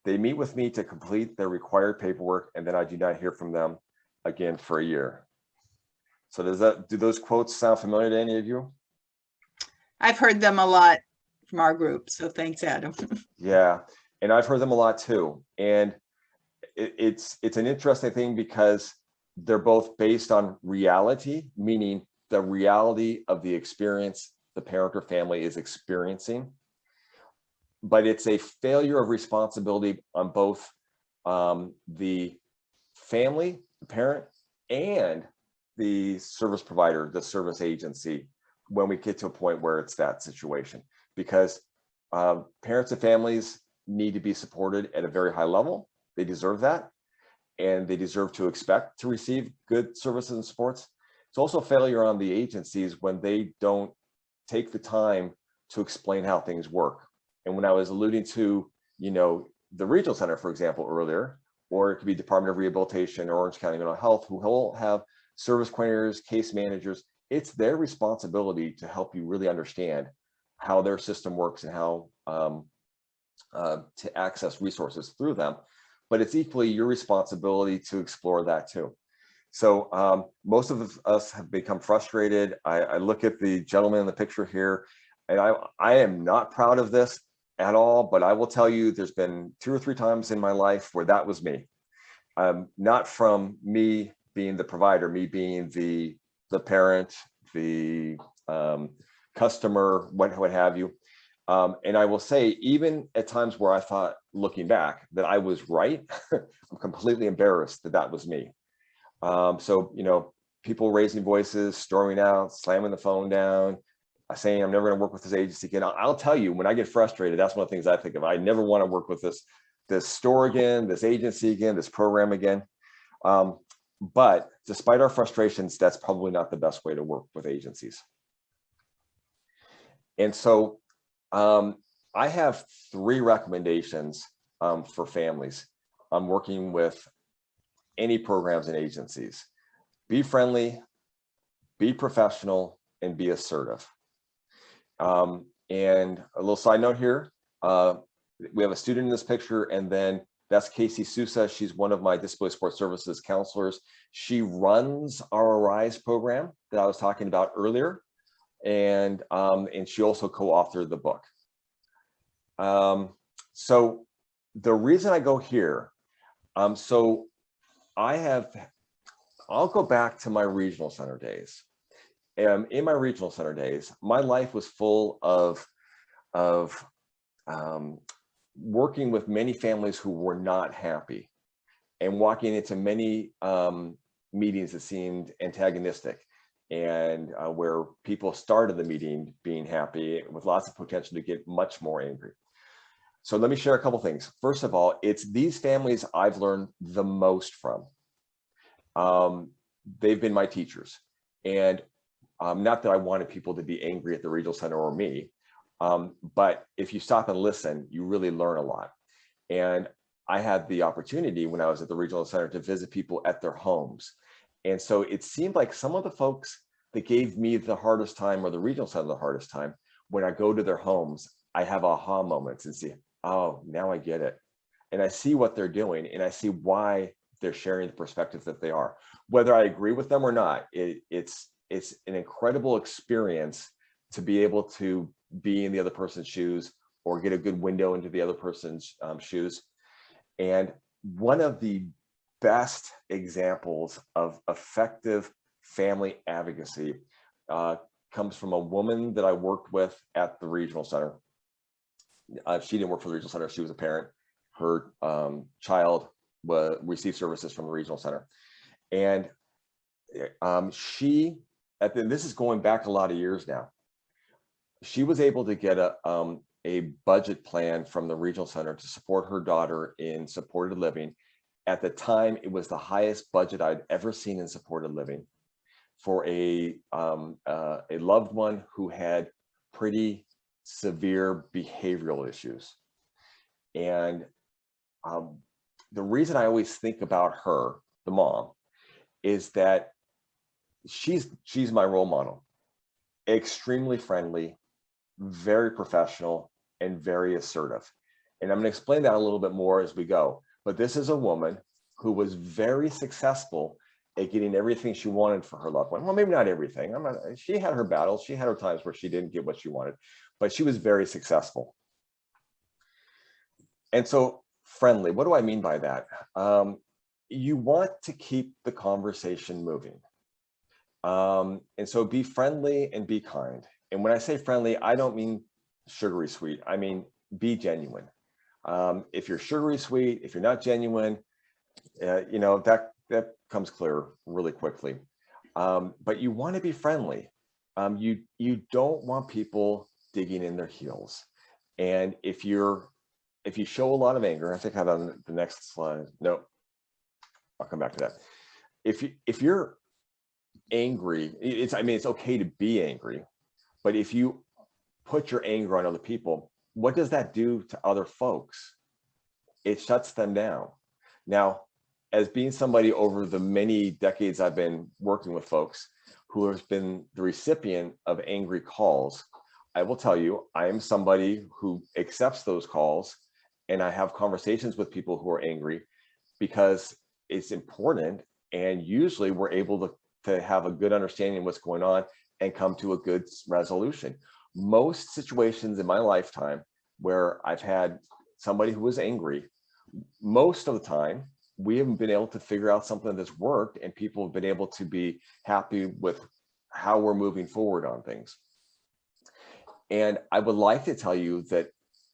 They meet with me to complete their required paperwork, and then I do not hear from them again for a year. So do those quotes sound familiar to any of you?
I've heard them a lot from our group, so thanks, Adam.
Yeah, and I've heard them a lot too. And it's an interesting thing because they're both based on reality, meaning the reality of the experience the parent or family is experiencing. But it's a failure of responsibility on both the family, the parent, and the service provider, the service agency, when we get to a point where it's that situation. Because parents and families need to be supported at a very high level. They deserve that, and they deserve to expect to receive good services and supports. It's also a failure on the agencies when they don't take the time to explain how things work. And when I was alluding to, you know, the regional center, for example, earlier, or it could be Department of Rehabilitation or Orange County Mental Health, who will have service coordinators, case managers. It's their responsibility to help you really understand how their system works and how to access resources through them. But it's equally your responsibility to explore that too. So most of us have become frustrated. I look at the gentleman in the picture here, and I am not proud of this at all, but I will tell you there's been 2 or 3 times in my life where that was me. Not from me being the provider, me being the parent, the customer, what have you. And I will say, even at times where I thought, looking back, that I was right, I'm completely embarrassed that that was me. So, you know, people raising voices, storming out, slamming the phone down, saying, I'm never going to work with this agency again. I'll tell you, when I get frustrated, that's one of the things I think of. I never want to work with this store again, this agency again, this program again. But despite our frustrations, that's probably not the best way to work with agencies. And so I have 3 recommendations for families. I'm working with any programs and agencies. Be friendly, be professional, and be assertive. And a little side note here, we have a student in this picture, and then that's Casey Sousa. She's one of my disability support services counselors. She runs our Arise program that I was talking about earlier, and she also co-authored the book. So the reason I go here, so I'll go back to my regional center days. In my regional center days, my life was full of working with many families who were not happy, and walking into many meetings that seemed antagonistic, and where people started the meeting being happy with lots of potential to get much more angry. So let me share a couple things. First of all, it's these families I've learned the most from. They've been my teachers. And not that I wanted people to be angry at the regional center or me, but if you stop and listen, you really learn a lot. And I had the opportunity when I was at the regional center to visit people at their homes. And so it seemed like some of the folks that gave me the hardest time, or the regional center the hardest time, when I go to their homes, I have aha moments and see, oh, now I get it. And I see what they're doing, and I see why they're sharing the perspective that they are. Whether I agree with them or not, it's an incredible experience to be able to be in the other person's shoes or get a good window into the other person's shoes. And one of the best examples of effective family advocacy comes from a woman that I worked with at the regional center. She didn't work for the regional center. She was a parent. Her child received services from the regional center. And this is going back a lot of years now. She was able to get a budget plan from the regional center to support her daughter in supported living. At the time, it was the highest budget I'd ever seen in supported living for a loved one who had pretty severe behavioral issues. And the reason I always think about her, the mom, is that she's my role model. Extremely friendly, very professional, and very assertive. And I'm going to explain that a little bit more as we go. But this is a woman who was very successful at getting everything she wanted for her loved one. Well, maybe not everything. She had her battles. She had her times where she didn't get what she wanted, but she was very successful. And so friendly, what do I mean by that? You want to keep the conversation moving. And so be friendly and be kind. And when I say friendly, I don't mean sugary sweet. I mean, be genuine. If you're sugary sweet, if you're not genuine, that comes clear really quickly. But you want to be friendly. You don't want people digging in their heels. And if you show a lot of anger, I think I have on the next slide. No, I'll come back to that. If you're angry, it's okay to be angry, but if you put your anger on other people, what does that do to other folks? It shuts them down. Now, as being somebody over the many decades I've been working with folks who has been the recipient of angry calls, I will tell you, I am somebody who accepts those calls, and I have conversations with people who are angry because it's important, and usually we're able to have a good understanding of what's going on and come to a good resolution. Most situations in my lifetime where I've had somebody who was angry, most of the time, we haven't been able to figure out something that's worked, and people have been able to be happy with how we're moving forward on things. And I would like to tell you that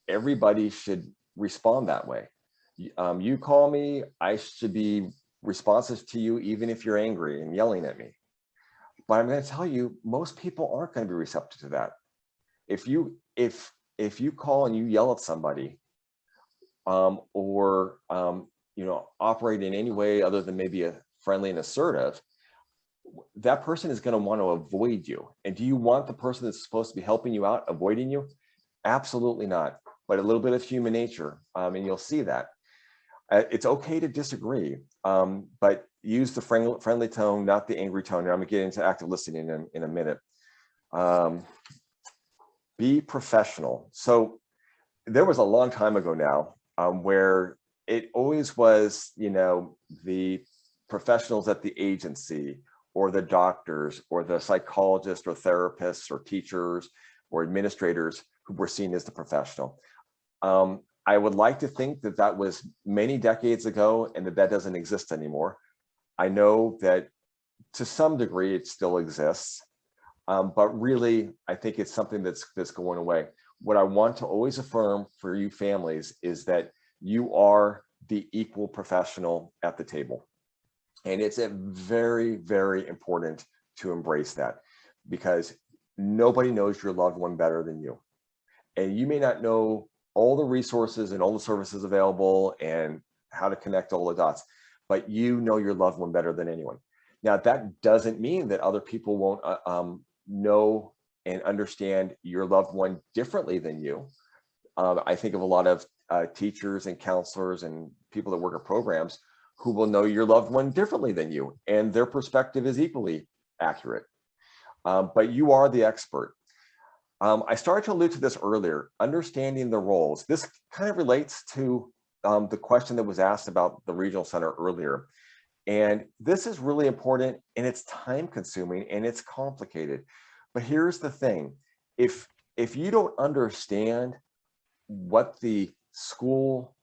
everybody should respond that way. You call me, I should be responsive to you, even if you're angry and yelling at me. But I'm going to tell you, most people aren't going to be receptive to that. If you call and you yell at somebody, or operate in any way other than maybe a friendly and assertive, that person is going to want to avoid you. And do you want the person that's supposed to be helping you out avoiding you? Absolutely not. But a little bit of human nature, and you'll see that. It's okay to disagree, but use the friendly tone, not the angry tone. And I'm going to get into active listening in a minute. Be professional. So there was a long time ago now where it always was, the professionals at the agency or the doctors or the psychologists or therapists or teachers or administrators who were seen as the professional. I would like to think that that was many decades ago and that doesn't exist anymore. I know that to some degree it still exists, but really I think it's something that's going away. What I want to always affirm for you families is that you are the equal professional at the table. And it's very, very important to embrace that, because nobody knows your loved one better than you. And you may not know all the resources and all the services available and how to connect all the dots, but you know your loved one better than anyone. Now, that doesn't mean that other people won't know and understand your loved one differently than you. I think of a lot of teachers and counselors and people that work at programs who will know your loved one differently than you, and their perspective is equally accurate. But you are the expert. I started to allude to this earlier, understanding the roles. This kind of relates to the question that was asked about the regional center earlier. And this is really important, and it's time consuming and it's complicated. But here's the thing, if you don't understand what the school,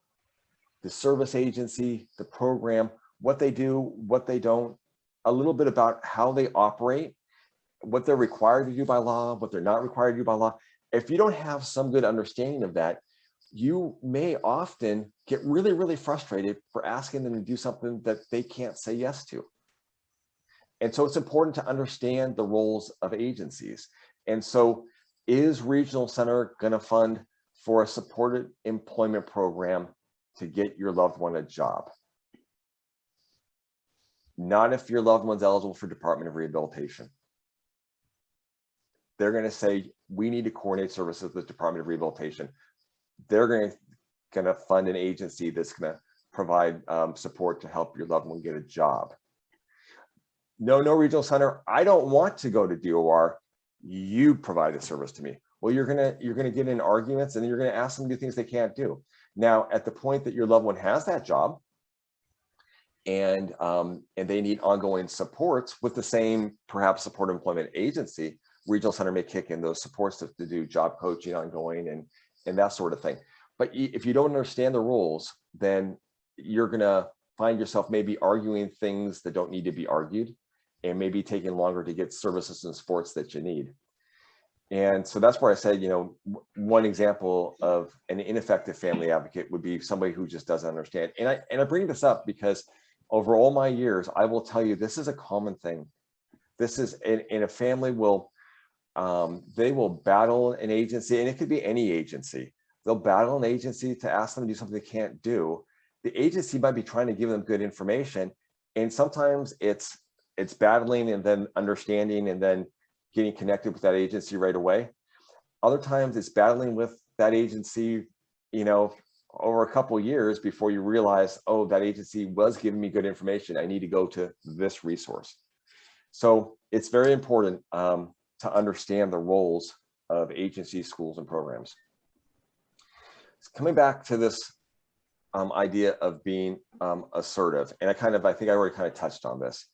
the service agency, the program, what they do, what they don't, a little bit about how they operate, what they're required to do by law, what they're not required to do by law. If you don't have some good understanding of that, you may often get really, really frustrated for asking them to do something that they can't say yes to. And so it's important to understand the roles of agencies. And so is Regional Center going to fund for a supported employment program to get your loved one a job? Not if your loved one's eligible for Department of Rehabilitation. They're going to say, we need to coordinate services with the Department of Rehabilitation. They're going to fund an agency that's going to provide support to help your loved one get a job. No, regional center, I don't want to go to DOR. You provide the service to me. Well, you're gonna get in arguments, and you're gonna ask them to do things they can't do. Now, at the point that your loved one has that job, and they need ongoing supports with the same perhaps support employment agency, regional center may kick in those supports to do job coaching ongoing and that sort of thing. But if you don't understand the rules, then you're gonna find yourself maybe arguing things that don't need to be argued, and maybe taking longer to get services and supports that you need. And so that's where I said, one example of an ineffective family advocate would be somebody who just doesn't understand. And I bring this up because over all my years, I will tell you, this is a common thing. This is, in a family will, they will battle an agency, and it could be any agency. They'll battle an agency to ask them to do something they can't do. The agency might be trying to give them good information, and sometimes it's battling and then understanding and then getting connected with that agency right away. Other times it's battling with that agency, over a couple of years before you realize, oh, that agency was giving me good information. I need to go to this resource. So it's very important to understand the roles of agencies, schools, and programs. Coming back to this idea of being assertive, and I think I already kind of touched on this.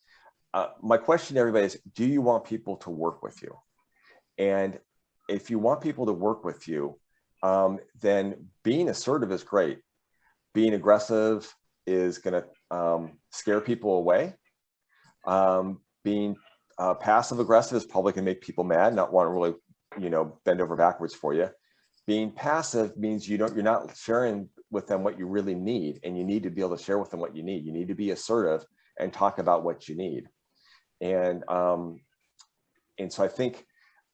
My question to everybody is, do you want people to work with you? And if you want people to work with you, then being assertive is great. Being aggressive is going to scare people away. Being passive aggressive is probably going to make people mad, not want to really, bend over backwards for you. Being passive means you're not sharing with them what you really need, and you need to be able to share with them what you need. You need to be assertive and talk about what you need. And so I think,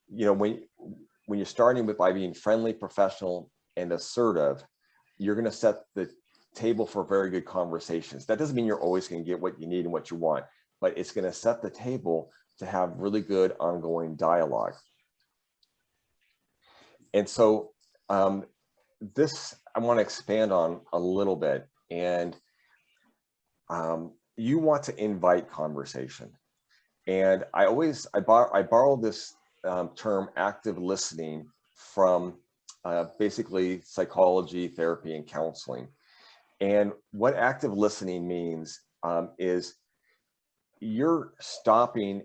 when you're starting by being friendly, professional, and assertive, you're going to set the table for very good conversations. That doesn't mean you're always going to get what you need and what you want, but it's going to set the table to have really good ongoing dialogue. And so this I want to expand on a little bit. And you want to invite conversation. And I borrow this term active listening from basically psychology, therapy, and counseling. And what active listening means is you're stopping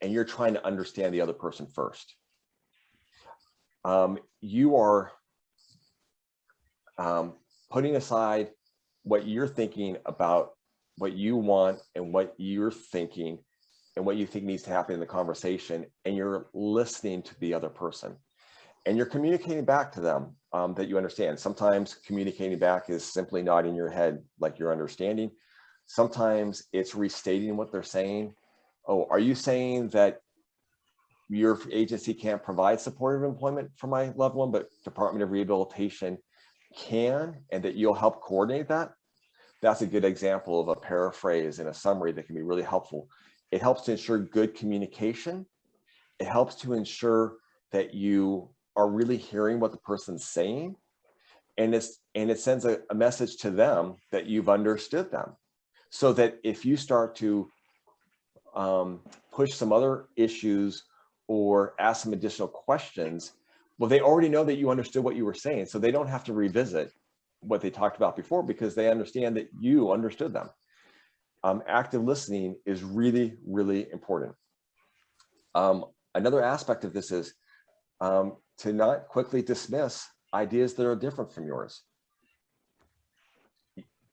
and you're trying to understand the other person first. You are putting aside what you're thinking about what you want and what you're thinking and what you think needs to happen in the conversation, and you're listening to the other person, and you're communicating back to them that you understand. Sometimes communicating back is simply nodding your head like you're understanding. Sometimes it's restating what they're saying. Oh, are you saying that your agency can't provide supportive employment for my loved one, but Department of Rehabilitation can, and that you'll help coordinate that. That's a good example of a paraphrase and a summary that can be really helpful. It helps to ensure good communication. It helps to ensure that you are really hearing what the person's saying. And it sends a message to them that you've understood them. So that if you start to push some other issues or ask some additional questions, well, they already know that you understood what you were saying. So they don't have to revisit what they talked about before because they understand that you understood them. Active listening is really, really important. Another aspect of this is to not quickly dismiss ideas that are different from yours.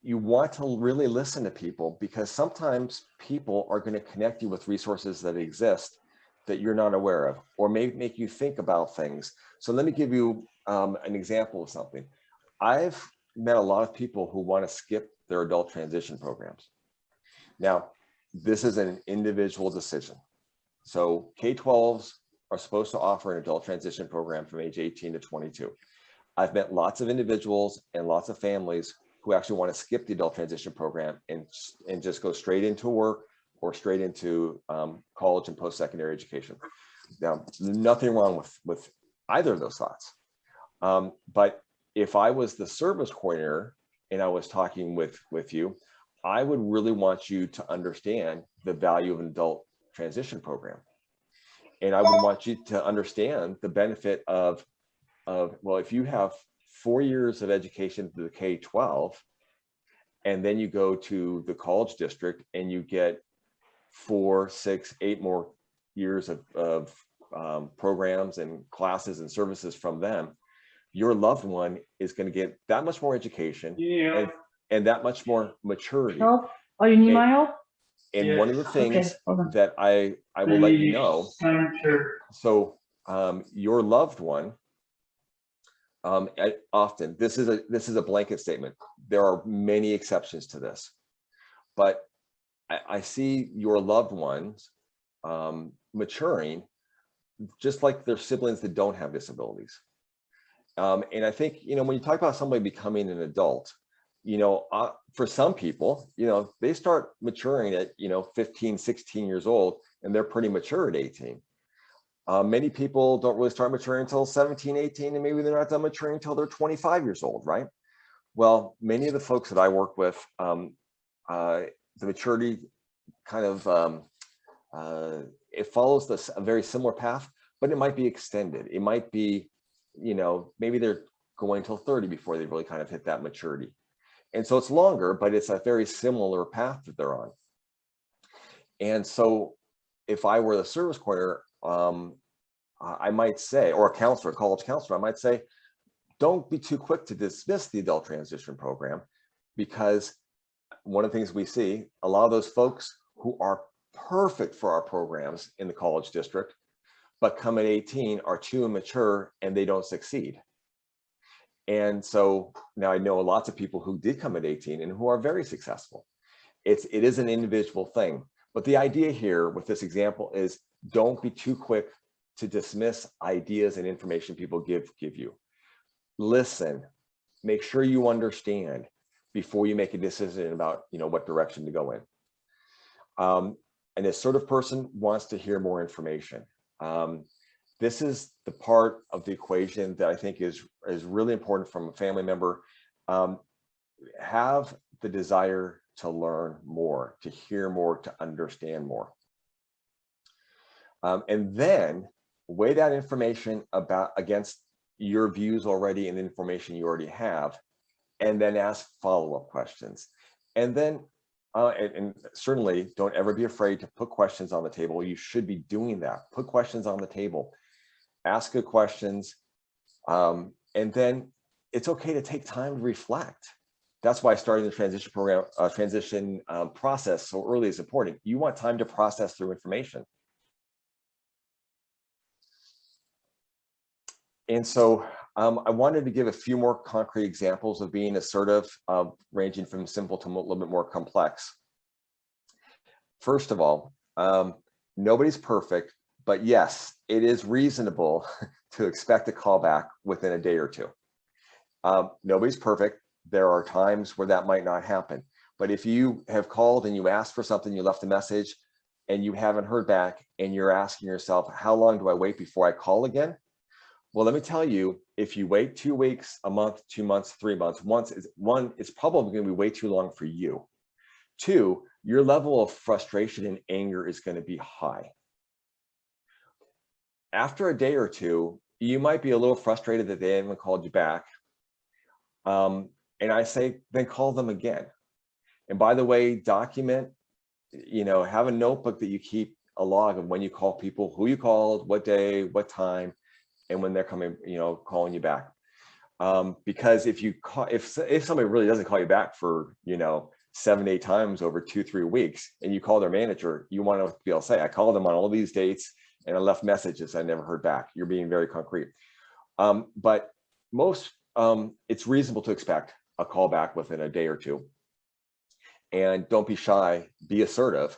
You want to really listen to people because sometimes people are going to connect you with resources that exist that you're not aware of, or may make you think about things. So let me give you an example of something. I've met a lot of people who want to skip their adult transition programs. Now, this is an individual decision. So K-12s are supposed to offer an adult transition program from age 18 to 22. I've met lots of individuals and lots of families who actually want to skip the adult transition program and just go straight into work or straight into college and post-secondary education. Now, nothing wrong with either of those thoughts. But if I was the service coordinator and I was talking with you, I would really want you to understand the value of an adult transition program. And I would want you to understand the benefit of well, if you have 4 years of education through the K-12, and then you go to the college district and you get 4, 6, 8 more years of programs and classes and services from them, your loved one is going to get that much more education and that much more maturity.
Help? Oh, you need my help?
And one of the things that I will let you know, so your loved one, often this is a blanket statement. There are many exceptions to this, but I see your loved ones maturing just like their siblings that don't have disabilities. And I think, when you talk about somebody becoming an adult, for some people, they start maturing at, 15, 16 years old, and they're pretty mature at 18. Many people don't really start maturing until 17, 18, and maybe they're not done maturing until they're 25 years old, right? Well, many of the folks that I work with, the maturity kind of, it follows a very similar path, but it might be extended. It might be, maybe they're going till 30 before they really kind of hit that maturity. And so it's longer, but it's a very similar path that they're on. And so if I were the service coordinator, I might say, or a counselor, a college counselor, I might say, don't be too quick to dismiss the adult transition program, because one of the things we see, a lot of those folks who are perfect for our programs in the college district, but come at 18 are too immature and they don't succeed. And so now I know lots of people who did come at 18 and who are very successful. It is an individual thing. But the idea here with this example is don't be too quick to dismiss ideas and information people give you. Listen, make sure you understand before you make a decision about what direction to go in. An assertive person wants to hear more information. This is the part of the equation that I think is really important from a family member. Have the desire to learn more, to hear more, to understand more. And then weigh that information against your views already and information you already have, and then ask follow-up questions. And then, and certainly don't ever be afraid to put questions on the table. You should be doing that. Put questions on the table. Ask good questions. And then it's okay to take time to reflect. That's why starting the transition program, process so early is important. You want time to process through information. And so I wanted to give a few more concrete examples of being assertive, ranging from simple to a little bit more complex. First of all, nobody's perfect, But yes, it is reasonable to expect a callback within a day or two. Nobody's perfect. There are times where that might not happen. But if you have called and you asked for something, you left a message and you haven't heard back, and you're asking yourself, how long do I wait before I call again? Well, let me tell you, if you wait 2 weeks, a month, 2 months, 3 months, one, it's probably going to be way too long for you. 2, your level of frustration and anger is going to be high. After a day or two, you might be a little frustrated that they haven't called you back. And I say, then call them again. And by the way, document, have a notebook that you keep a log of when you call people, who you called, what day, what time, and when they're coming, calling you back. Because if somebody really doesn't call you back for, 7, 8 times over 2, 3 weeks, and you call their manager, you want to be able to say, I called them on all these dates and I left messages, I never heard back. You're being very concrete. But most, it's reasonable to expect a call back within a day or two. And don't be shy, be assertive.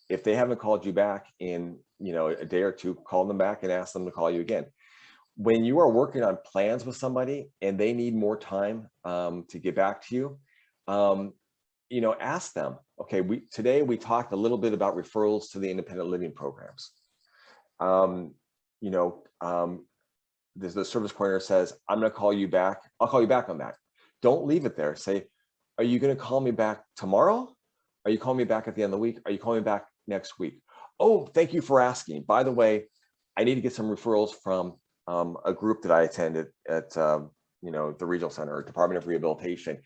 If they haven't called you back in, a day or two, call them back and ask them to call you again. When you are working on plans with somebody and they need more time to get back to you, ask them, okay, today we talked a little bit about referrals to the independent living programs. The service coordinator says, I'm going to call you back. I'll call you back on that. Don't leave it there. Say, are you going to call me back tomorrow? Are you calling me back at the end of the week? Are you calling me back next week? Oh, thank you for asking. By the way, I need to get some referrals from a group that I attended at, the regional center or Department of Rehabilitation.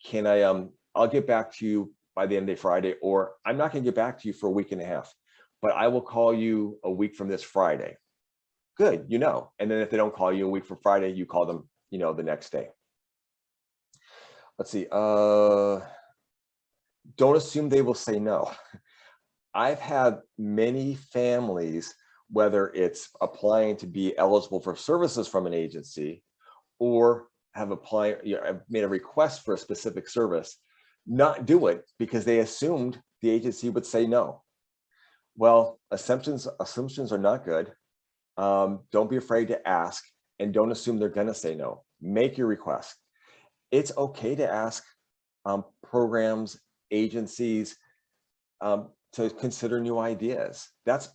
Can I'll get back to you by the end of Friday, or I'm not going to get back to you for a week and a half, but I will call you a week from this Friday. Good, and then if they don't call you a week from Friday, you call them, the next day. Let's see. Don't assume they will say no. I've had many families, whether it's applying to be eligible for services from an agency or have applied, have made a request for a specific service, not do it because they assumed the agency would say no. Well, assumptions are not good. Don't be afraid to ask, and don't assume they're going to say no. Make your request. It's okay to ask programs, agencies to consider new ideas. That's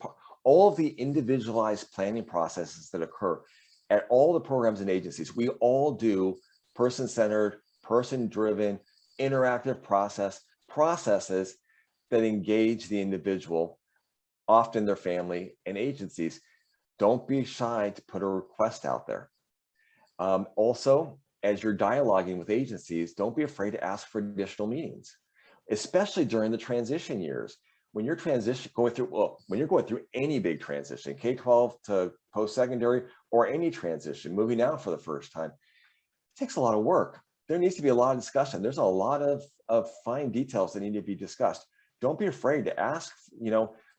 all of the individualized planning processes that occur at all the programs and agencies. We all do person-centered, person-driven, interactive processes that engage the individual, often their family and agencies. Don't be shy to put a request out there. Also, as you're dialoguing with agencies, don't be afraid to ask for additional meetings, especially during the transition years. When you're going through any big transition, K-12 to post-secondary, or any transition, moving out for the first time, it takes a lot of work. There needs to be a lot of discussion. There's a lot of fine details that need to be discussed. Don't be afraid to ask.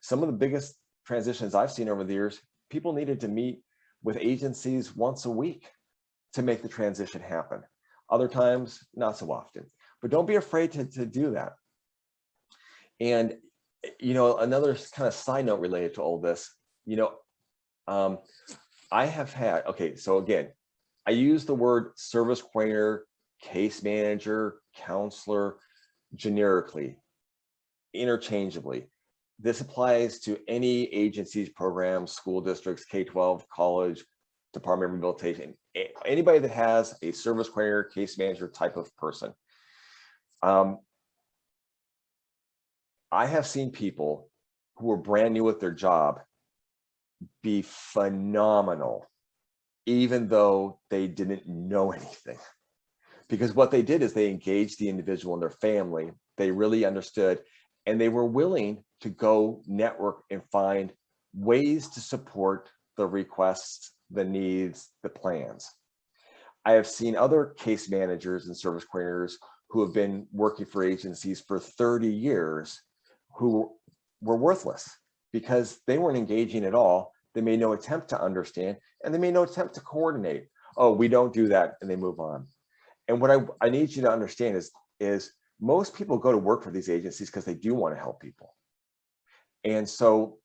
Some of the biggest transitions I've seen over the years, people needed to meet with agencies once a week to make the transition happen. Other times, not so often. But don't be afraid to do that. And another kind of side note related to all this, I have had, so again, I use the word service coordinator, case manager, counselor, generically, interchangeably. This applies to any agencies, programs, school districts, K-12, college, Department of Rehabilitation, anybody that has a service coordinator, case manager type of person. I have seen people who are brand new at their job be phenomenal, even though they didn't know anything. Because what they did is they engaged the individual and their family. They really understood, and they were willing to go network and find ways to support the requests, the needs, the plans. I have seen other case managers and service coordinators who have been working for agencies for 30 years who were worthless because they weren't engaging at all. They made no attempt to understand, and they made no attempt to coordinate. Oh, we don't do that, and they move on. And what I need you to understand is most people go to work for these agencies because they do want to help people. And so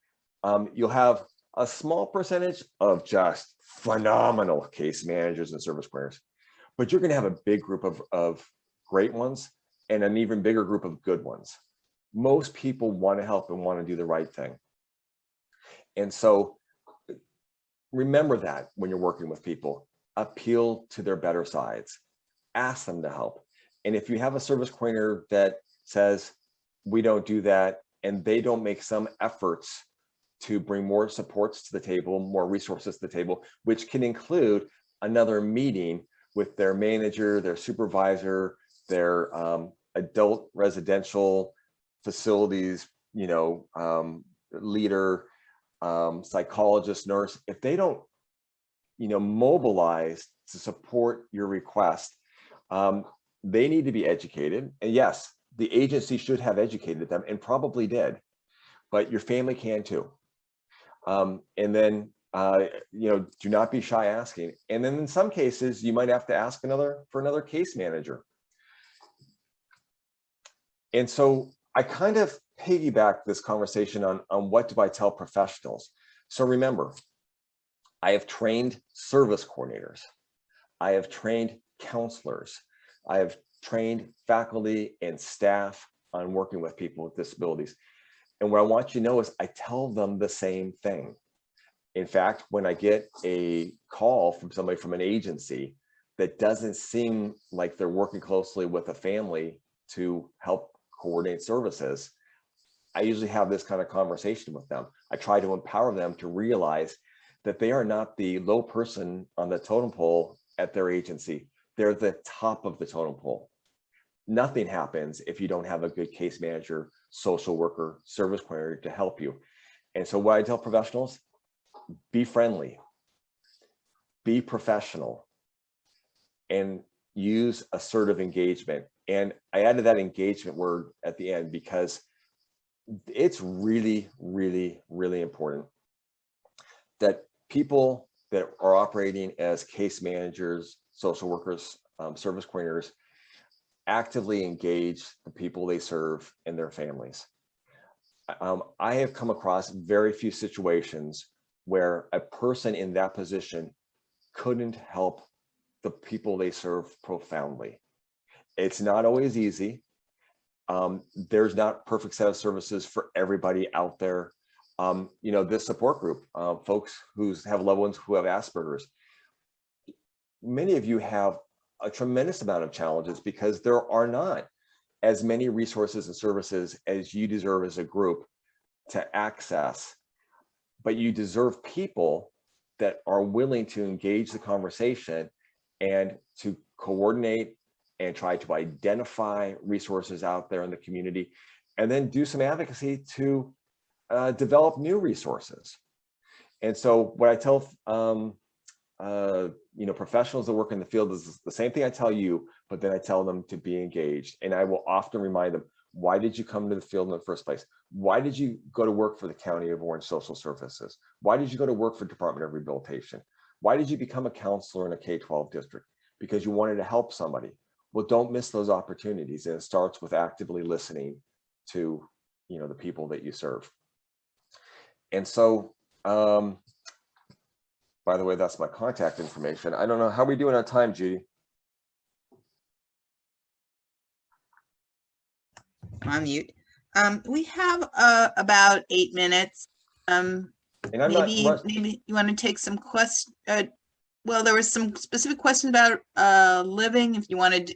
you'll have a small percentage of just phenomenal case managers and service coordinators, but you're going to have a big group of great ones and an even bigger group of good ones. Most people want to help and want to do the right thing. And so remember that when you're working with people, appeal to their better sides, ask them to help. And if you have a service coordinator that says, we don't do that, and they don't make some efforts to bring more supports to the table, more resources to the table, which can include another meeting with their manager, their supervisor, their adult residential facilities, leader, psychologist, nurse. If they don't, mobilize to support your request, they need to be educated. And yes, the agency should have educated them and probably did, but your family can too. And then, do not be shy asking. And then in some cases, you might have to ask for another case manager. And so I kind of piggyback this conversation on what do I tell professionals. So remember, I have trained service coordinators. I have trained counselors. I have trained faculty and staff on working with people with disabilities. And what I want you to know is I tell them the same thing. In fact, when I get a call from somebody from an agency that doesn't seem like they're working closely with a family to help coordinate services, I usually have this kind of conversation with them. I try to empower them to realize that they are not the low person on the totem pole at their agency. They're the top of the totem pole. Nothing happens if you don't have a good case manager, social worker, service coordinator to help you. And so what I tell professionals, be friendly, be professional, and use assertive engagement. And I added that engagement word at the end because it's really, really, really important that people that are operating as case managers, social workers, service coordinators, actively engage the people they serve and their families. I have come across very few situations where a person in that position couldn't help the people they serve profoundly. It's not always easy. There's not a perfect set of services for everybody out there. This support group, folks who have loved ones who have Asperger's, many of you have a tremendous amount of challenges because there are not as many resources and services as you deserve as a group to access, but you deserve people that are willing to engage the conversation and to coordinate and try to identify resources out there in the community, and then do some advocacy to develop new resources. And so what I tell professionals that work in the field is the same thing I tell you, but then I tell them to be engaged. And I will often remind them, why did you come to the field in the first place? Why did you go to work for the County of Orange Social Services? Why did you go to work for Department of Rehabilitation? Why did you become a counselor in a K-12 district? Because you wanted to help somebody. Well, don't miss those opportunities. And it starts with actively listening to, the people that you serve. And so, by the way, that's my contact information. I don't know, how are we doing on time, Judy?
On mute. We have about 8 minutes.
And I'm
Maybe you want to take some questions. Well, there was some specific questions about living. If you wanted,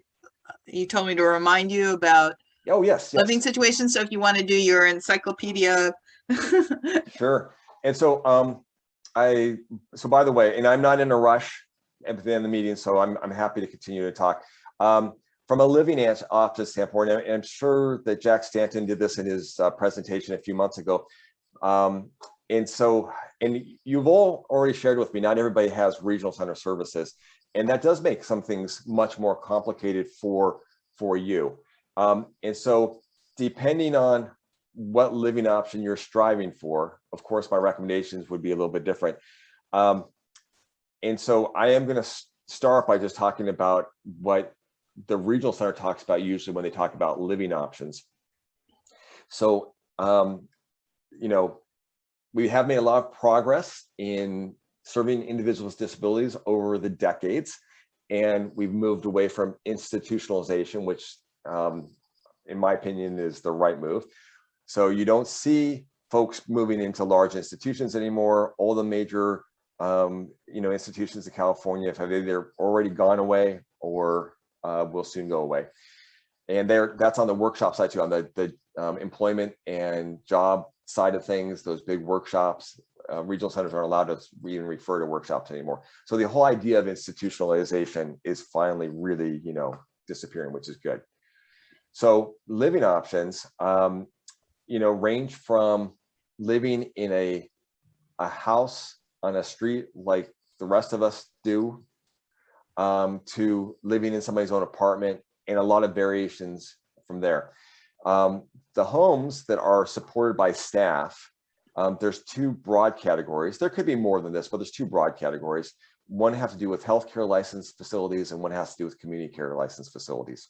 you told me to remind you about
yes.
living situations. So if you want to do your encyclopedia.
Sure. And so so by the way, and I'm not in a rush at the end of the meeting, so I'm happy to continue to talk. From a living office standpoint, and I'm sure that Jack Stanton did this in his presentation a few months ago. And you've all already shared with me, not everybody has regional center services, and that does make some things much more complicated for you. And so depending on what living option you're striving for, of course, my recommendations would be a little bit different. And so I am going to start by just talking about what the regional center talks about usually when they talk about living options. So, we have made a lot of progress in serving individuals with disabilities over the decades, and we've moved away from institutionalization, which in my opinion is the right move. So you don't see folks moving into large institutions anymore. All the major institutions in California have either already gone away or will soon go away. And that's on the workshop side too, on the employment and job side of things, those big workshops. Regional centers aren't allowed to even refer to workshops anymore. So the whole idea of institutionalization is finally really, disappearing, which is good. So living options, range from living in a house on a street like the rest of us do, to living in somebody's own apartment, and a lot of variations from there. The homes that are supported by staff, there's two broad categories. There could be more than this, but there's two broad categories. One has to do with healthcare licensed facilities, and one has to do with community care licensed facilities.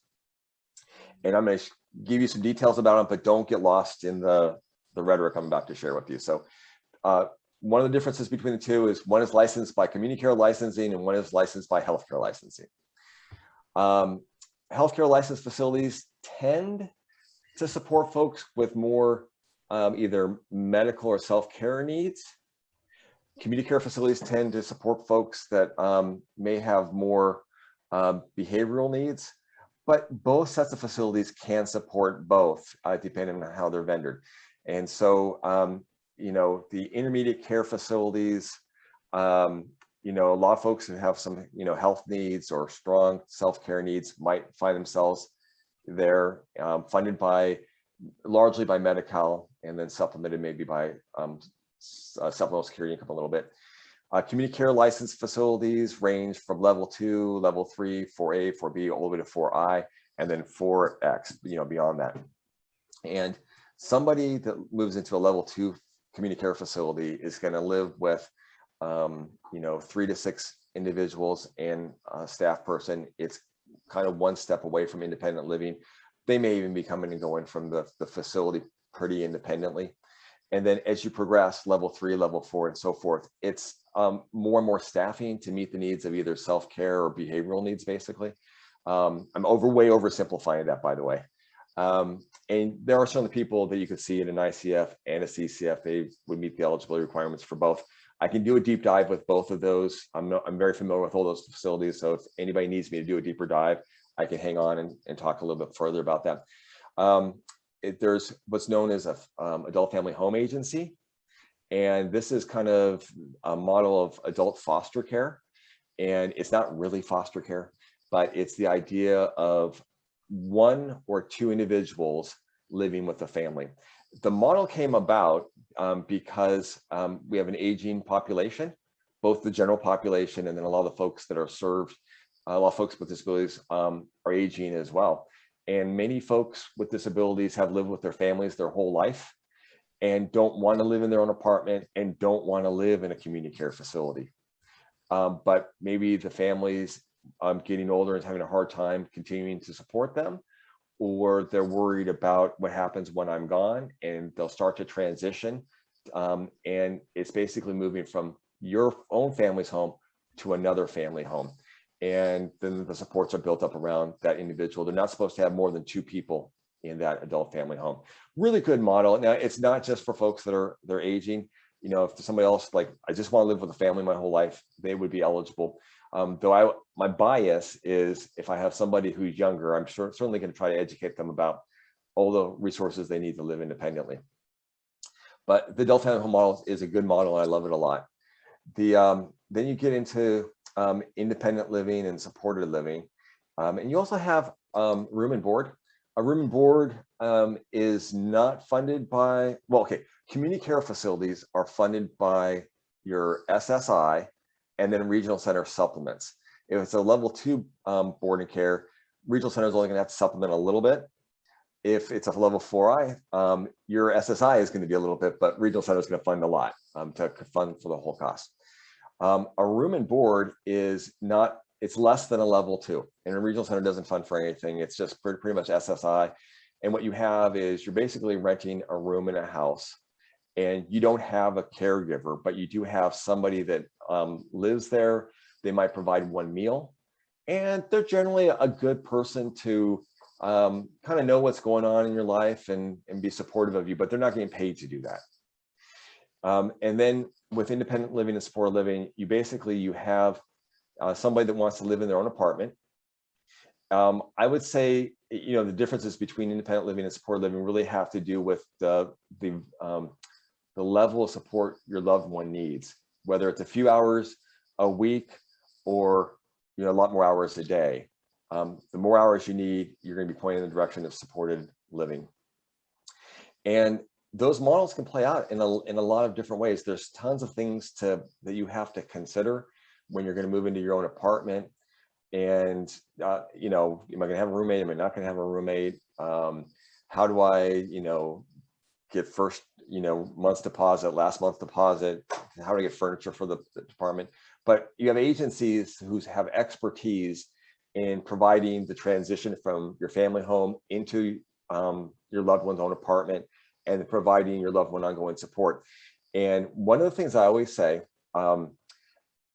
And I'm going to give you some details about them, but don't get lost in the rhetoric I'm about to share with you. So one of the differences between the two is one is licensed by community care licensing and one is licensed by healthcare licensing. Healthcare licensed facilities tend to support folks with more either medical or self-care needs. Community care facilities tend to support folks that may have more behavioral needs, but both sets of facilities can support both depending on how they're vendored. And so, the intermediate care facilities, a lot of folks who have some, health needs or strong self-care needs might find themselves there, funded largely by Medi-Cal, and then supplemented maybe by supplemental security income a little bit. Community care licensed facilities range from level 2, level 3, 4A, 4B, all the way to 4I, and then 4X, beyond that. And somebody that moves into a level 2 community care facility is going to live with 3 to 6 individuals and a staff person. It's kind of one step away from independent living. They may even be coming and going from the facility pretty independently. And then as you progress, level 3, level 4, and so forth, it's more and more staffing to meet the needs of either self-care or behavioral needs, basically. I'm way oversimplifying that, by the way. And there are certainly people that you could see in an ICF and a CCF, they would meet the eligibility requirements for both. I can do a deep dive with both of those. I'm very familiar with all those facilities. So if anybody needs me to do a deeper dive, I can hang on and talk a little bit further about that. There's what's known as a adult family home agency. And this is kind of a model of adult foster care. And it's not really foster care, but it's the idea of 1 or 2 individuals living with a family. The model came about because we have an aging population, both the general population and then a lot of the folks that are served, a lot of folks with disabilities are aging as well. And many folks with disabilities have lived with their families their whole life and don't want to live in their own apartment and don't want to live in a community care facility. But maybe the family's getting older and having a hard time continuing to support them, or they're worried about what happens when I'm gone, and they'll start to transition. And it's basically moving from your own family's home to another family home. And then the supports are built up around that individual. They're not supposed to have more than 2 people in that adult family home. Really good model. Now, it's not just for folks that they're aging. If there's somebody else, like, I just want to live with a family my whole life, they would be eligible. Though my bias is if I have somebody who's younger, I'm certainly going to try to educate them about all the resources they need to live independently. But the adult family home model is a good model, and I love it a lot. Then you get into independent living and supported living. And you also have room and board. A room and board is not funded by, community care facilities are funded by your SSI and then regional center supplements. If it's a level 2 board and care, regional center is only going to have to supplement a little bit. If it's a level 4I, your SSI is going to be a little bit, but regional center is going to fund a lot to fund for the whole cost. A room and board is not, it's less than a level 2, and a regional center doesn't fund for anything. It's just pretty much SSI. And what you have is you're basically renting a room in a house, and you don't have a caregiver, but you do have somebody that lives there. They might provide one meal, and they're generally a good person to kind of know what's going on in your life and be supportive of you, but they're not getting paid to do that. And then with independent living and supported living, you have somebody that wants to live in their own apartment. I would say, the differences between independent living and supported living really have to do with the level of support your loved one needs, whether it's a few hours a week or a lot more hours a day. The more hours you need, you're going to be pointing in the direction of supported living. And those models can play out in a lot of different ways. There's tons of things that you have to consider when you're going to move into your own apartment. And, am I going to have a roommate? Am I not going to have a roommate? How do I, get first, month's deposit, last month's deposit? How do I get furniture for the department? But you have agencies who have expertise in providing the transition from your family home into your loved one's own apartment and providing your loved one ongoing support. And one of the things I always say,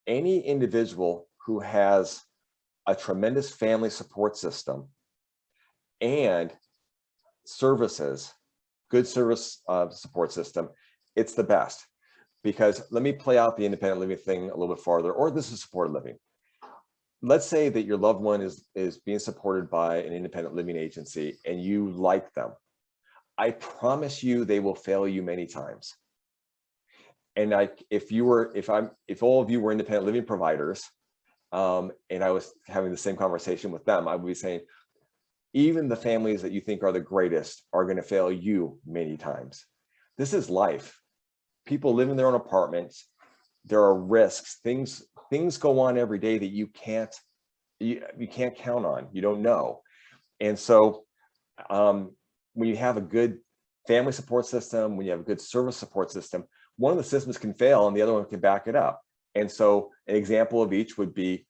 any individual who has a tremendous family support system and services, good service support system, it's the best. Because let me play out the independent living thing a little bit farther, or this is supported living. Let's say that your loved one is being supported by an independent living agency and you like them. I promise you they will fail you many times. And if all of you were independent living providers, and I was having the same conversation with them, I would be saying, even the families that you think are the greatest are going to fail you many times. This is life. People live in their own apartments. There are risks. Things go on every day that you can't count on. You don't know. And so when you have a good family support system, when you have a good service support system, one of the systems can fail and the other one can back it up. And so an example of each would be,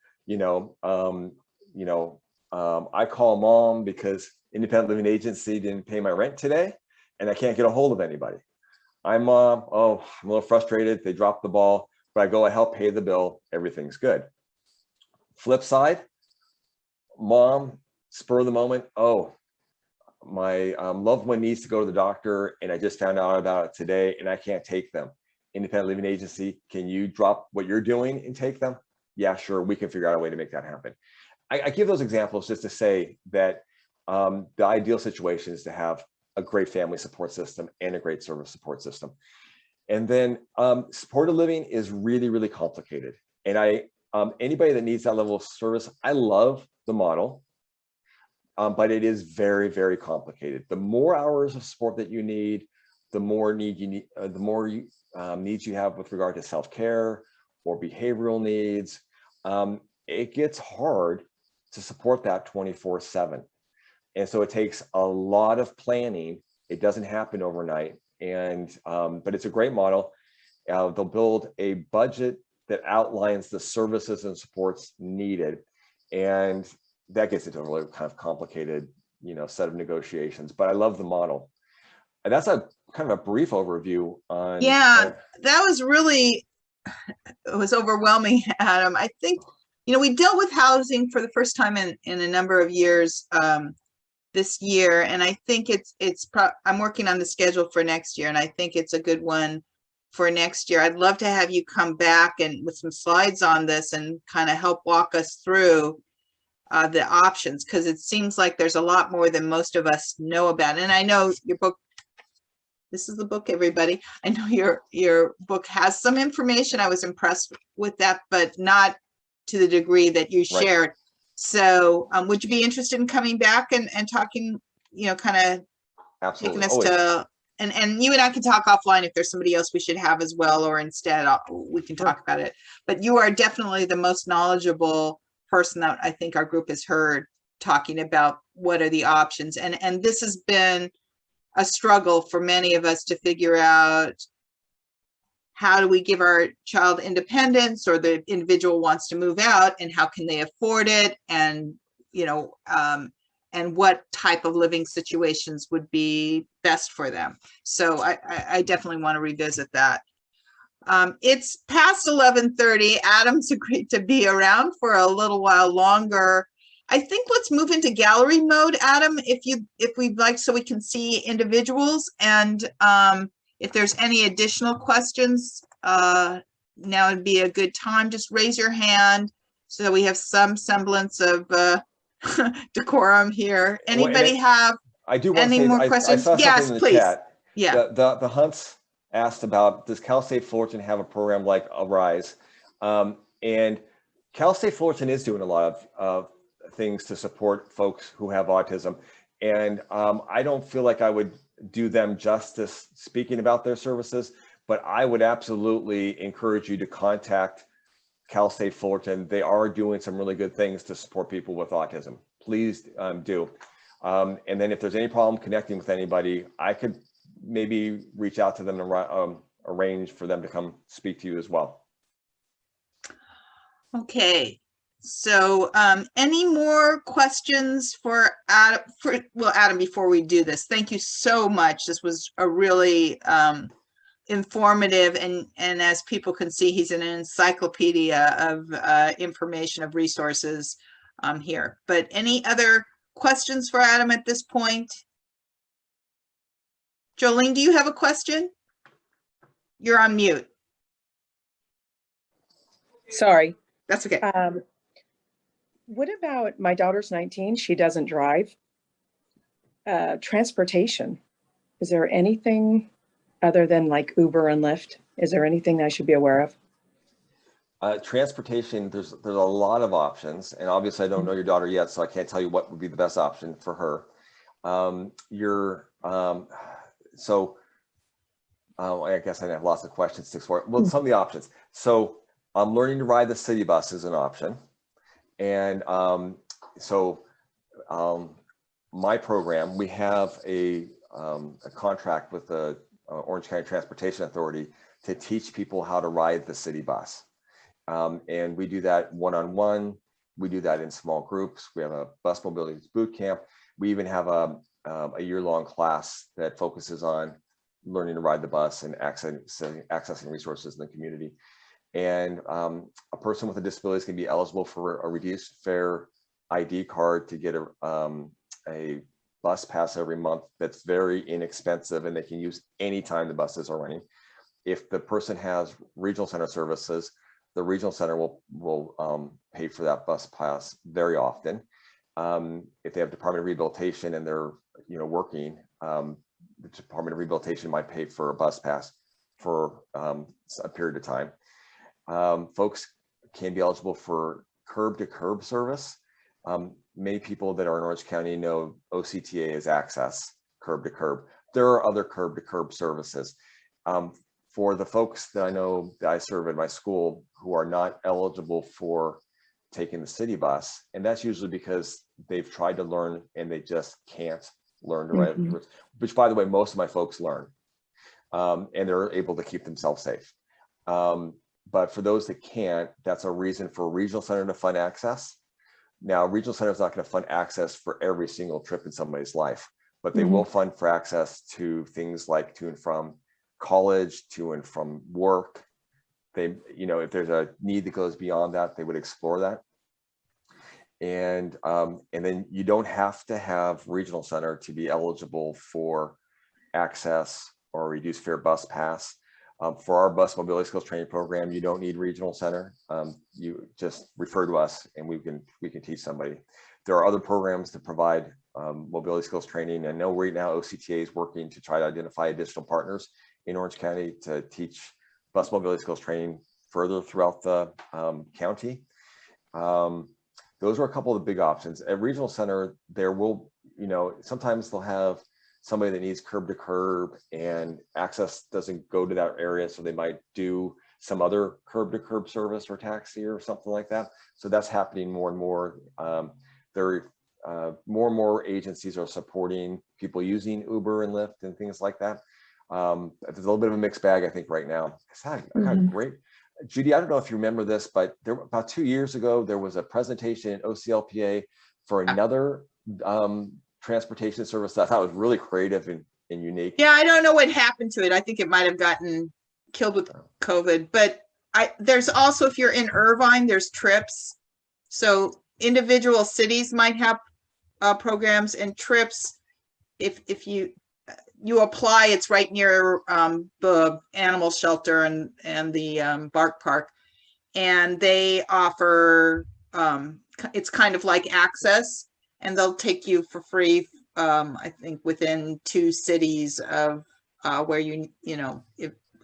I call mom because independent living agency didn't pay my rent today and I can't get a hold of anybody. I'm mom, I'm a little frustrated, they dropped the ball, but I help pay the bill, everything's good. Flip side, mom, spur of the moment, my loved one needs to go to the doctor and I just found out about it today and I can't take them. Independent living agency, can you drop what you're doing and take them? Yeah, sure, we can figure out a way to make that happen. I give those examples just to say that the ideal situation is to have a great family support system and a great service support system. And then supported living is really, really complicated. And anybody that needs that level of service, I love the model, but it is very, very complicated. The more hours of support that you need, the more needs you have with regard to self-care or behavioral needs. It gets hard to support that 24/7. And so it takes a lot of planning. It doesn't happen overnight. And but it's a great model. They'll build a budget that outlines the services and supports needed. And that gets into a really kind of complicated, set of negotiations. But I love the model. And that's a kind of a brief overview on.
Yeah, that was really, it was overwhelming, Adam. I think, we dealt with housing for the first time in a number of years this year. And I think I'm working on the schedule for next year. And I think it's a good one for next year. I'd love to have you come back and with some slides on this and kind of help walk us through the options, because it seems like there's a lot more than most of us know about. And I know your book, this is the book, everybody. I know your book has some information. I was impressed with that, but not to the degree that you shared. Right. So would you be interested in coming back and talking, kind of taking us to, and you and I can talk offline if there's somebody else we should have as well, or instead we can talk about it. But you are definitely the most knowledgeable person that I think our group has heard talking about what are the options. And this has been a struggle for many of us to figure out, how do we give our child independence, or the individual wants to move out, and how can they afford it? And, and what type of living situations would be best for them. So I definitely want to revisit that. It's past 11:30. Adam's agreed to be around for a little while longer. I think let's move into gallery mode, Adam, if we'd like, so we can see individuals. And if there's any additional questions, now would be a good time. Just raise your hand so that we have some semblance of decorum here. Anybody have
I do want to
any
say,
more
I
questions?
saw something
Yes,
in the
please.
chat.
Yeah.
The Hunts asked about, does Cal State Fullerton have a program like Arise? And Cal State Fullerton is doing a lot of things to support folks who have autism. And I don't feel like I would do them justice speaking about their services, but I would absolutely encourage you to contact Cal State Fullerton. They are doing some really good things to support people with autism. Please do. And then if there's any problem connecting with anybody, I could maybe reach out to them and arrange for them to come speak to you as well.
Okay. So any more questions for Adam? Adam, before we do this, thank you so much. This was a really informative, and as people can see, he's an encyclopedia of information, of resources here. But any other questions for Adam at this point? Jolene, do you have a question? You're on mute.
Sorry.
That's okay.
What about, my daughter's 19, she doesn't drive. Transportation, is there anything other than like Uber and Lyft? Is there anything I should be aware of?
Transportation, there's a lot of options, and obviously I don't know your daughter yet, so I can't tell you what would be the best option for her. I guess I have lots of questions to explore. Well, some of the options. So learning to ride the city bus is an option. And my program, we have a contract with the Orange County Transportation Authority to teach people how to ride the city bus. And we do that one-on-one. We do that in small groups. We have a bus mobility boot camp. We even have a year-long class that focuses on learning to ride the bus and accessing resources in the community. And a person with a disability can be eligible for a reduced fare ID card to get a bus pass every month that's very inexpensive, and they can use anytime the buses are running. If the person has regional center services, the regional center will pay for that bus pass very often. If they have Department of Rehabilitation and they're working, the Department of Rehabilitation might pay for a bus pass for a period of time. Folks can be eligible for curb-to-curb service. Many people that are in Orange County know OCTA is access, curb-to-curb. There are other curb-to-curb services. For the folks that I know that I serve at my school who are not eligible for taking the city bus, and that's usually because they've tried to learn and they just can't learn to ride, which, by the way, most of my folks learn, and they're able to keep themselves safe. But for those that can't, that's a reason for a regional center to fund access. Now, regional center is not going to fund access for every single trip in somebody's life, but they will fund for access to things like to and from college, to and from work. They, if there's a need that goes beyond that, they would explore that. And then you don't have to have regional center to be eligible for access or reduced fare bus pass. For our bus mobility skills training program, you don't need regional center. You just refer to us and we can teach somebody. There are other programs that provide mobility skills training. I know right now OCTA is working to try to identify additional partners in Orange County to teach bus mobility skills training further throughout the county. Those are a couple of the big options. At regional center, there will, sometimes they'll have somebody that needs curb to curb and access doesn't go to that area. So they might do some other curb to curb service or taxi or something like that. So that's happening more and more. More and more agencies are supporting people using Uber and Lyft and things like that. There's a little bit of a mixed bag, I think, right now. I got great. Judy, I don't know if you remember this, but about 2 years ago, there was a presentation in OCLPA for another transportation service I thought was really creative and unique.
Yeah, I don't know what happened to it. I think it might have gotten killed with COVID, but there's also, if you're in Irvine, there's trips. So individual cities might have programs, and trips. If you apply, it's right near the animal shelter and the Bark Park, and they offer it's kind of like Access, and they'll take you for free. I think within 2 cities of where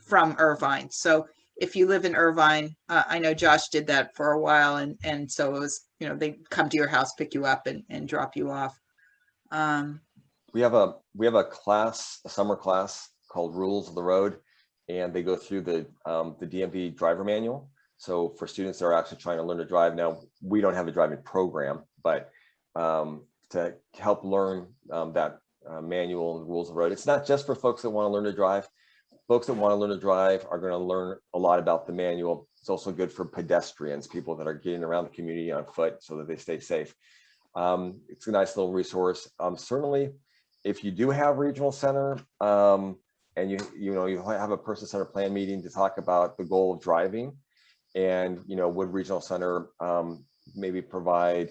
from Irvine. So if you live in Irvine, I know Josh did that for a while, and so it was, they come to your house, pick you up, and drop you off.
We have a class, a summer class called Rules of the Road, and they go through the DMV driver manual. So for students that are actually trying to learn to drive, now we don't have a driving program, but to help learn that manual and rules of the road. It's not just for folks that want to learn to drive. Folks that want to learn to drive are going to learn a lot about the manual. It's also good for pedestrians, people that are getting around the community on foot so that they stay safe. It's a nice little resource. Certainly, if you do have regional center and you have a person-centered plan meeting to talk about the goal of driving, and would regional center maybe provide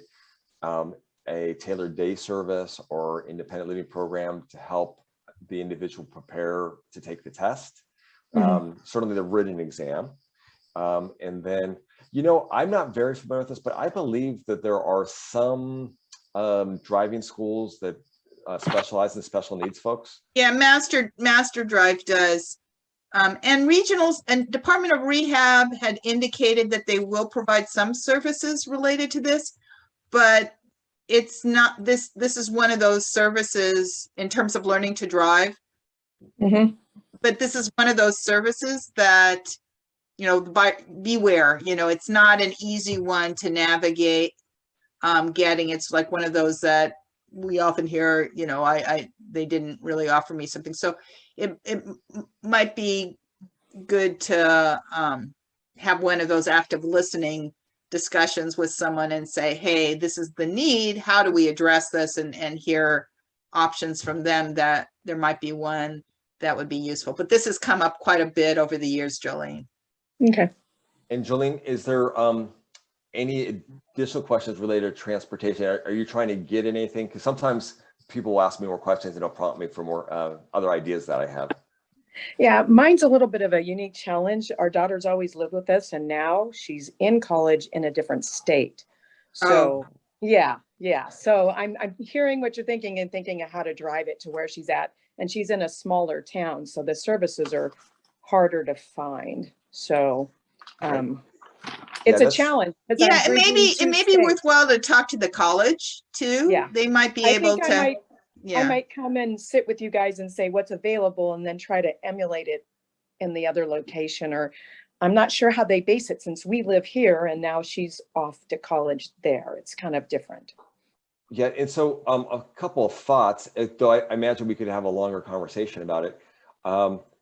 a tailored day service or independent living program to help the individual prepare to take the test, certainly the written exam. And then, I'm not very familiar with this, but I believe that there are some driving schools that specialize in special needs folks.
Yeah, Master Drive does. And regionals and Department of Rehab had indicated that they will provide some services related to this, but it's not this is one of those services in terms of learning to drive. But this is one of those services that, beware, it's not an easy one to navigate getting. It's like one of those that we often hear, they didn't really offer me something. So it might be good to have one of those active listening discussions with someone and say, hey, this is the need. How do we address this? And hear options from them, that there might be one that would be useful. But this has come up quite a bit over the years, Jolene.
Okay.
And Jolene, is there any additional questions related to transportation? Are you trying to get anything? Because sometimes people will ask me more questions and it'll prompt me for more other ideas that I have.
Yeah, mine's a little bit of a unique challenge. Our daughter's always lived with us, and now she's in college in a different state. So yeah. So I'm hearing what you're thinking and thinking of how to drive it to where she's at. And she's in a smaller town, so the services are harder to find. So it's a challenge.
Yeah, it may be worthwhile to talk to the college too.
Yeah.
They might be able to.
I might come and sit with you guys and say what's available, and then try to emulate it in the other location. Or I'm not sure how they base it, since we live here and now she's off to college there. It's kind of different.
Yeah, and so a couple of thoughts, though I imagine we could have a longer conversation about it.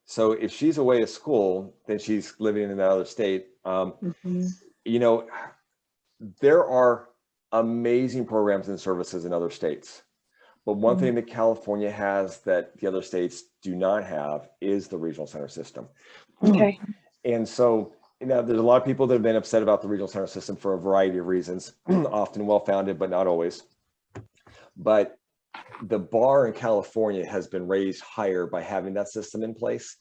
So if she's away at school, then she's living in another state. There are amazing programs and services in other states. But one thing that California has that the other states do not have is the regional center system.
Okay.
And so, there's a lot of people that have been upset about the regional center system for a variety of reasons, often well-founded, but not always. But the bar in California has been raised higher by having that system in place.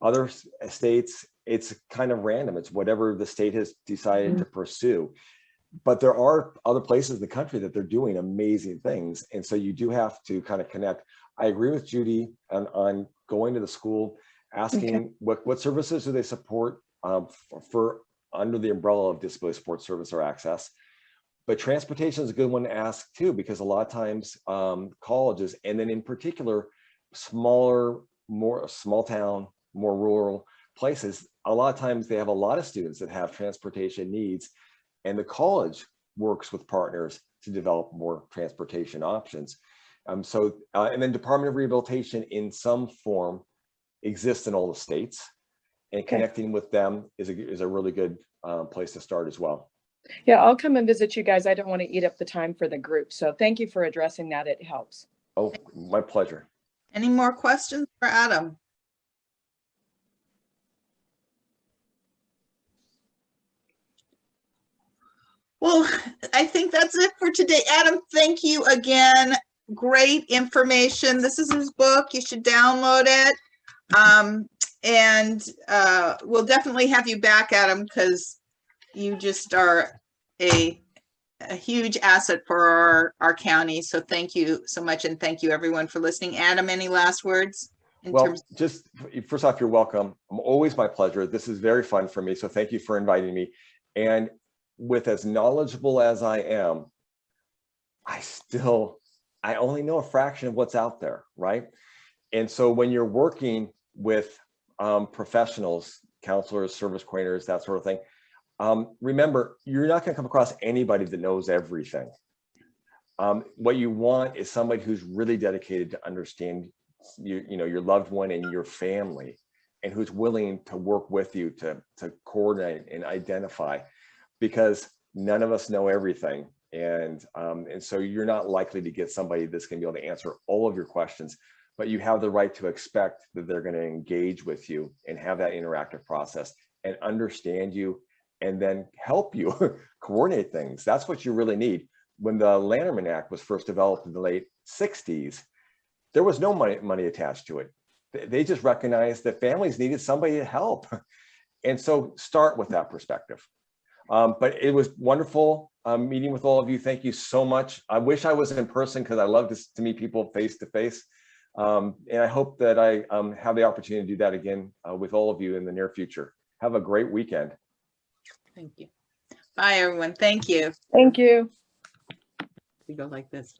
Other states, it's kind of random. It's whatever the state has decided to pursue. But there are other places in the country that they're doing amazing things. And so you do have to kind of connect. I agree with Judy on going to the school, asking what services do they support for under the umbrella of disability support service or access. But transportation is a good one to ask too, because a lot of times colleges, and then in particular, smaller, more small town, more rural places, a lot of times they have a lot of students that have transportation needs. And the college works with partners to develop more transportation options. And then Department of Rehabilitation in some form exists in all the states, and connecting with them is a really good place to start as well.
Yeah, I'll come and visit you guys. I don't want to eat up the time for the group. So thank you for addressing that. It helps.
Oh, my pleasure.
Any more questions for Adam? Well, I think that's it for today. Adam, thank you again. Great information. This is his book. You should download it. And we'll definitely have you back, Adam, because you just are a huge asset for our county. So thank you so much. And thank you everyone for listening. Adam, any last words?
Well, just first off, you're welcome. Always my pleasure. This is very fun for me. So thank you for inviting me. And with as knowledgeable as I am, I only know a fraction of what's out there, right? And so when you're working with professionals, counselors, service coordinators, that sort of thing, remember, you're not going to come across anybody that knows everything. What you want is somebody who's really dedicated to understand your loved one and your family, and who's willing to work with you to coordinate and identify, because none of us know everything. And so you're not likely to get somebody that's going to be able to answer all of your questions, but you have the right to expect that they're going to engage with you and have that interactive process and understand you, and then help you coordinate things. That's what you really need. When the Lanterman Act was first developed in the late 60s, there was no money attached to it. They just recognized that families needed somebody to help. And so start with that perspective. But it was wonderful meeting with all of you. Thank you so much. I wish I was in person, because I love to meet people face to face. And I hope that I have the opportunity to do that again with all of you in the near future. Have a great weekend.
Thank you. Bye, everyone. Thank you.
Thank you.
We go like this.